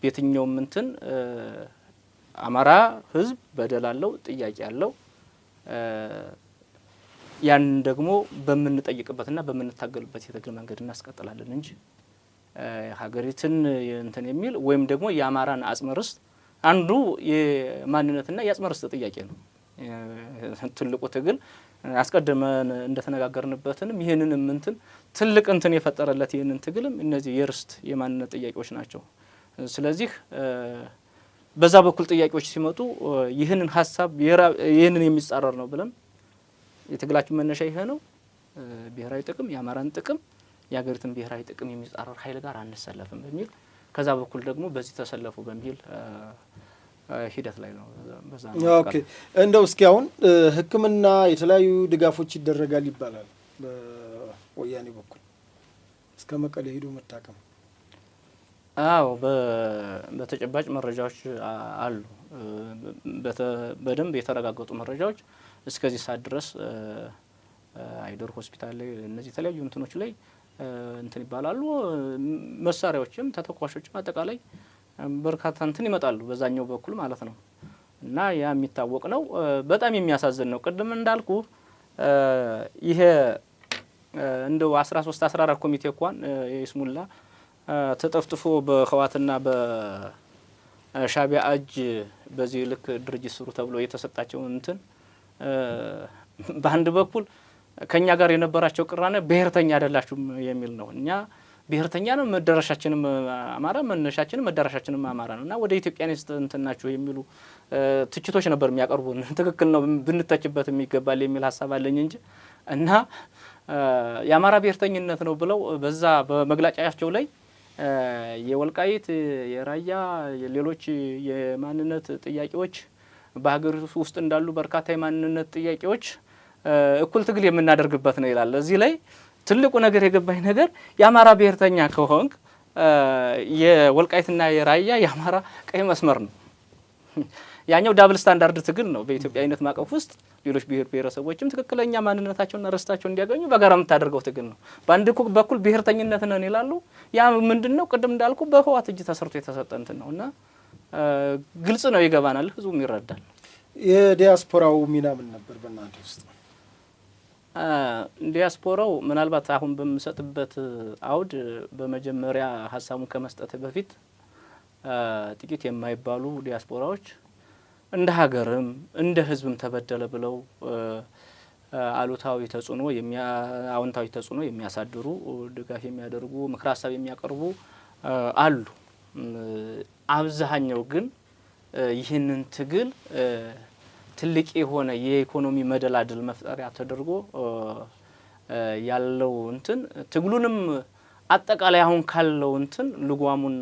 በየትኛውም እንትን አማራ ህዝብ በደል አለው፣ ጥያቄ አለው። ያን ደግሞ በምንጠይቅበትና በምንታገልበት የትግል መንገድ እናስቀጥላለን እንጂ ሀገሪትን እንትን የሚል ወይም ደግሞ የአማራን አጽመ ርስት አንዱ የማንነትና የአጽመ ርስት ጥያቄ ነው። ትልቁ ትግል አስቀድመን እንደተነጋገርንበትንም ይህንንም እንትን ትልቅ እንትን የፈጠረለት ይህንን ትግልም እነዚህ የርስት የማንነት ጥያቄዎች ናቸው። ስለዚህ በዛ በኩል ጥያቄዎች ሲመጡ ይህንን ሀሳብ ይህንን የሚጻረር ነው ብለን የትግላችን መነሻ ይሄ ነው። ብሔራዊ ጥቅም የአማራን ጥቅም የሀገሪትን ብሔራዊ ጥቅም የሚጻረር ኃይል ጋር አንሰለፍም በሚል ከዛ በኩል ደግሞ በዚህ ተሰለፉ በሚል ሂደት ላይ ነው። በዛ ነው። ኦኬ እንደው እስኪ አሁን ሕክምና የተለያዩ ድጋፎች ይደረጋል ይባላል በወያኔ በኩል እስከ መቀሌ ሄዶ መታከም። አዎ በተጨባጭ መረጃዎች አሉ። በደንብ የተረጋገጡ መረጃዎች እስከዚህ ሰዓት ድረስ አይደር ሆስፒታል ላይ እነዚህ የተለያዩ እንትኖች ላይ እንትን ይባላሉ። መሳሪያዎችም ተተኳሾችም አጠቃላይ በርካታ እንትን ይመጣሉ በዛኛው በኩል ማለት ነው። እና ያ የሚታወቅ ነው። በጣም የሚያሳዝን ነው። ቅድም እንዳልኩ ይሄ እንደው 13 14 ኮሚቴ እንኳን የስሙላ ተጠፍጥፎ በህዋትና በሻቢያ እጅ በዚህ ልክ ድርጅት ስሩ ተብሎ የተሰጣቸው እንትን በአንድ በኩል ከኛ ጋር የነበራቸው ቅራኔ ብሔርተኛ አይደላችሁም የሚል ነው። እኛ ብሔርተኛ ነው፣ መዳረሻችንም አማራ፣ መነሻችንም መዳረሻችንም አማራ ነው እና ወደ ኢትዮጵያኒስት እንትን ናችሁ የሚሉ ትችቶች ነበር የሚያቀርቡን። ትክክል ነው፣ ብንተችበት የሚገባል የሚል ሀሳብ አለኝ እንጂ እና የአማራ ብሔርተኝነት ነው ብለው በዛ በመግለጫቸው ላይ የወልቃይት የራያ ሌሎች የማንነት ጥያቄዎች በሀገሪቱ ውስጥ እንዳሉ በርካታ የማንነት ጥያቄዎች እኩል ትግል የምናደርግበት ነው ይላል። እዚህ ላይ ትልቁ ነገር የገባኝ ነገር የአማራ ብሔርተኛ ከሆንክ የወልቃይትና የራያ የአማራ ቀይ መስመር ነው። ያኛው ዳብል ስታንዳርድ ትግል ነው። በኢትዮጵያዊነት ማዕቀፍ ውስጥ ሌሎች ብሔር ብሔረሰቦችም ትክክለኛ ማንነታቸውና ርስታቸውን እንዲያገኙ በጋራ የምታደርገው ትግል ነው። በአንድ በኩል ብሔርተኝነት ነን ይላሉ። ያ ምንድነው? ቅድም እንዳልኩ በህወሓት እጅ ተሰርቶ የተሰጠ እንትን ነው እና ግልጽ ነው፣ ይገባናል፣ ህዝቡም ይረዳል። የዲያስፖራው ሚና ምን ነበር በእናንተ ውስጥ? ዲያስፖራው ምናልባት አሁን በምሰጥበት አውድ በመጀመሪያ ሀሳቡን ከመስጠት በፊት ጥቂት የማይባሉ ዲያስፖራዎች እንደ ሀገርም እንደ ህዝብም ተበደለ ብለው አሉታዊ ተጽዕኖ አዎንታዊ ተጽዕኖ የሚያሳድሩ ድጋፍ የሚያደርጉ ምክር ሀሳብ የሚያቀርቡ አሉ። አብዛኛው ግን ይህንን ትግል ትልቅ የሆነ የኢኮኖሚ መደላድል መፍጠሪያ ተደርጎ ያለው እንትን ትግሉንም አጠቃላይ አሁን ካለው እንትን ልጓሙን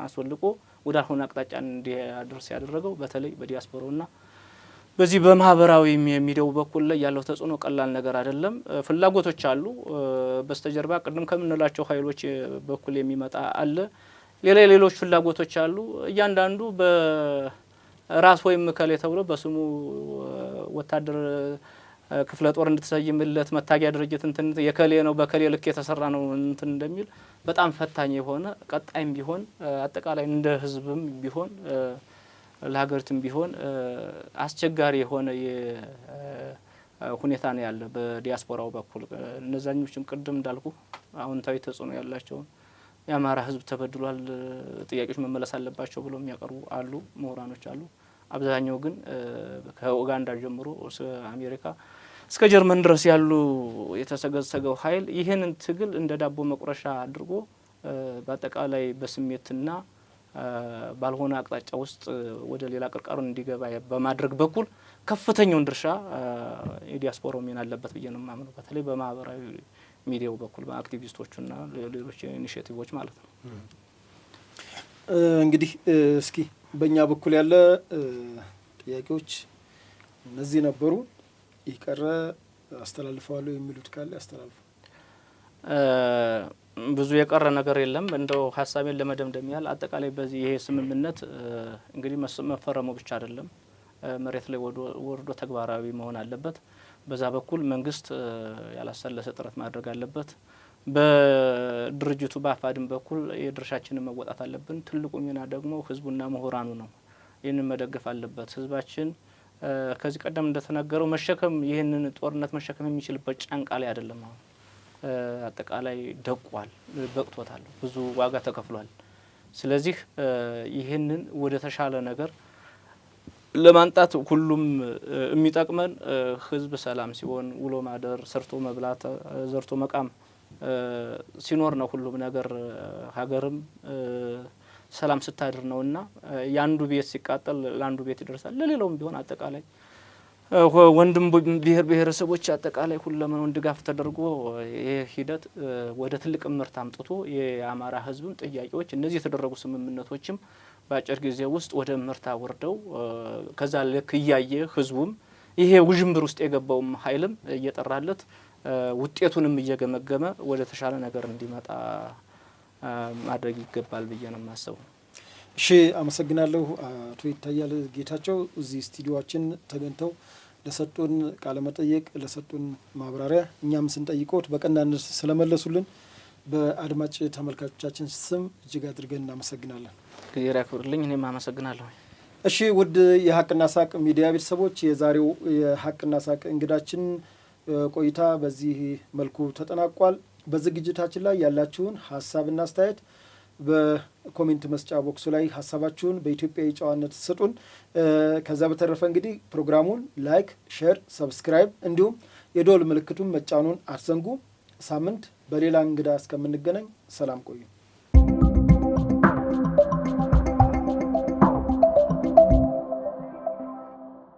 አስወልቆ ወዳልሆነ አቅጣጫ እንዲያደርስ ያደረገው በተለይ በዲያስፖራውና በዚህ በማህበራዊ ሚዲያው በኩል ላይ ያለው ተጽዕኖ ቀላል ነገር አይደለም። ፍላጎቶች አሉ በስተጀርባ ቅድም ከምንላቸው ኃይሎች በኩል የሚመጣ አለ። ሌሎች ፍላጎቶች አሉ። እያንዳንዱ በራስ ወይም ከሌ ተብሎ በስሙ ወታደር ክፍለ ጦር እንድትሰይምለት መታጊያ ድርጅት እንትን የከሌ ነው በከሌ ልክ የተሰራ ነው እንትን እንደሚል በጣም ፈታኝ የሆነ ቀጣይም ቢሆን አጠቃላይ እንደ ህዝብም ቢሆን ለሀገሪቱም ቢሆን አስቸጋሪ የሆነ ሁኔታ ነው ያለ በዲያስፖራው በኩል። እነዛኞችም ቅድም እንዳልኩ አዎንታዊ ተጽዕኖ ያላቸውን የአማራ ህዝብ ተበድሏል፣ ጥያቄዎች መመለስ አለባቸው ብሎ የሚያቀርቡ አሉ፣ ምሁራኖች አሉ። አብዛኛው ግን ከኡጋንዳ ጀምሮ እስከ አሜሪካ እስከ ጀርመን ድረስ ያሉ የተሰገሰገው ኃይል ይህንን ትግል እንደ ዳቦ መቁረሻ አድርጎ በአጠቃላይ በስሜትና ባልሆነ አቅጣጫ ውስጥ ወደ ሌላ ቅርቃሩን እንዲገባ በማድረግ በኩል ከፍተኛውን ድርሻ የዲያስፖራው ሚና አለበት ብዬ ነው የማምነው። በተለይ በማህበራዊ ሚዲያው በኩል በአክቲቪስቶቹና ሌሎች ኢኒሼቲቮች ማለት ነው። እንግዲህ እስኪ በእኛ በኩል ያለ ጥያቄዎች እነዚህ ነበሩ። ይቀረ አስተላልፈዋለሁ የሚሉት ካለ ያስተላልፉ። ብዙ የቀረ ነገር የለም። እንደው ሀሳቤን ለመደምደም ያህል አጠቃላይ በዚህ ይሄ ስምምነት እንግዲህ መፈረሙ ብቻ አይደለም፣ መሬት ላይ ወርዶ ተግባራዊ መሆን አለበት። በዛ በኩል መንግስት ያላሰለሰ ጥረት ማድረግ አለበት። በድርጅቱ በአፋድም በኩል የድርሻችንን መወጣት አለብን። ትልቁ ሚና ደግሞ ህዝቡና ምሁራኑ ነው። ይህንን መደገፍ አለበት። ህዝባችን ከዚህ ቀደም እንደተነገረው ይህንን ጦርነት መሸከም የሚችልበት ጫንቃ ላይ አይደለም። አሁን አጠቃላይ ደቋል፣ በቅቶታል፣ ብዙ ዋጋ ተከፍሏል። ስለዚህ ይህንን ወደ ተሻለ ነገር ለማንጣት ሁሉም የሚጠቅመን ህዝብ ሰላም ሲሆን ውሎ ማደር፣ ሰርቶ መብላት፣ ዘርቶ መቃም ሲኖር ነው። ሁሉም ነገር ሀገርም ሰላም ስታድር ነውና ያንዱ ቤት ሲቃጠል ለአንዱ ቤት ይደርሳል። ለሌላውም ቢሆን አጠቃላይ ወንድም ብሔር ብሔረሰቦች አጠቃላይ ሁለመናውን ድጋፍ ተደርጎ ይህ ሂደት ወደ ትልቅ ምርት አምጥቶ የአማራ ህዝብም ጥያቄዎች እነዚህ የተደረጉ ስምምነቶችም በአጭር ጊዜ ውስጥ ወደ ምርታ ወርደው ከዛ ልክ እያየ ህዝቡም ይሄ ውዥንብር ውስጥ የገባውም ኃይልም እየጠራለት ውጤቱንም እየገመገመ ወደ ተሻለ ነገር እንዲመጣ ማድረግ ይገባል ብዬ ነው የማስበው። እሺ፣ አመሰግናለሁ አቶ ይታያል ጌታቸው እዚህ ስቱዲዮአችን ተገኝተው ለሰጡን ቃለ መጠይቅ ለሰጡን ማብራሪያ እኛም ስንጠይቆት በቀናነት ስለመለሱልን በአድማጭ ተመልካቾቻችን ስም እጅግ አድርገን እናመሰግናለን። እግዚአብሔር ያክብርልኝ። እኔም አመሰግናለሁ። እሺ ውድ የሀቅና ሳቅ ሚዲያ ቤተሰቦች የዛሬው የሀቅና ሳቅ እንግዳችን ቆይታ በዚህ መልኩ ተጠናቋል። በዝግጅታችን ላይ ያላችሁን ሀሳብና አስተያየት በኮሜንት መስጫ ቦክሱ ላይ ሀሳባችሁን በኢትዮጵያዊ ጨዋነት ስጡን። ከዛ በተረፈ እንግዲህ ፕሮግራሙን ላይክ፣ ሼር፣ ሰብስክራይብ እንዲሁም የደወል ምልክቱን መጫኑን አትዘንጉ። ሳምንት በሌላ እንግዳ እስከምንገናኝ ሰላም ቆዩ።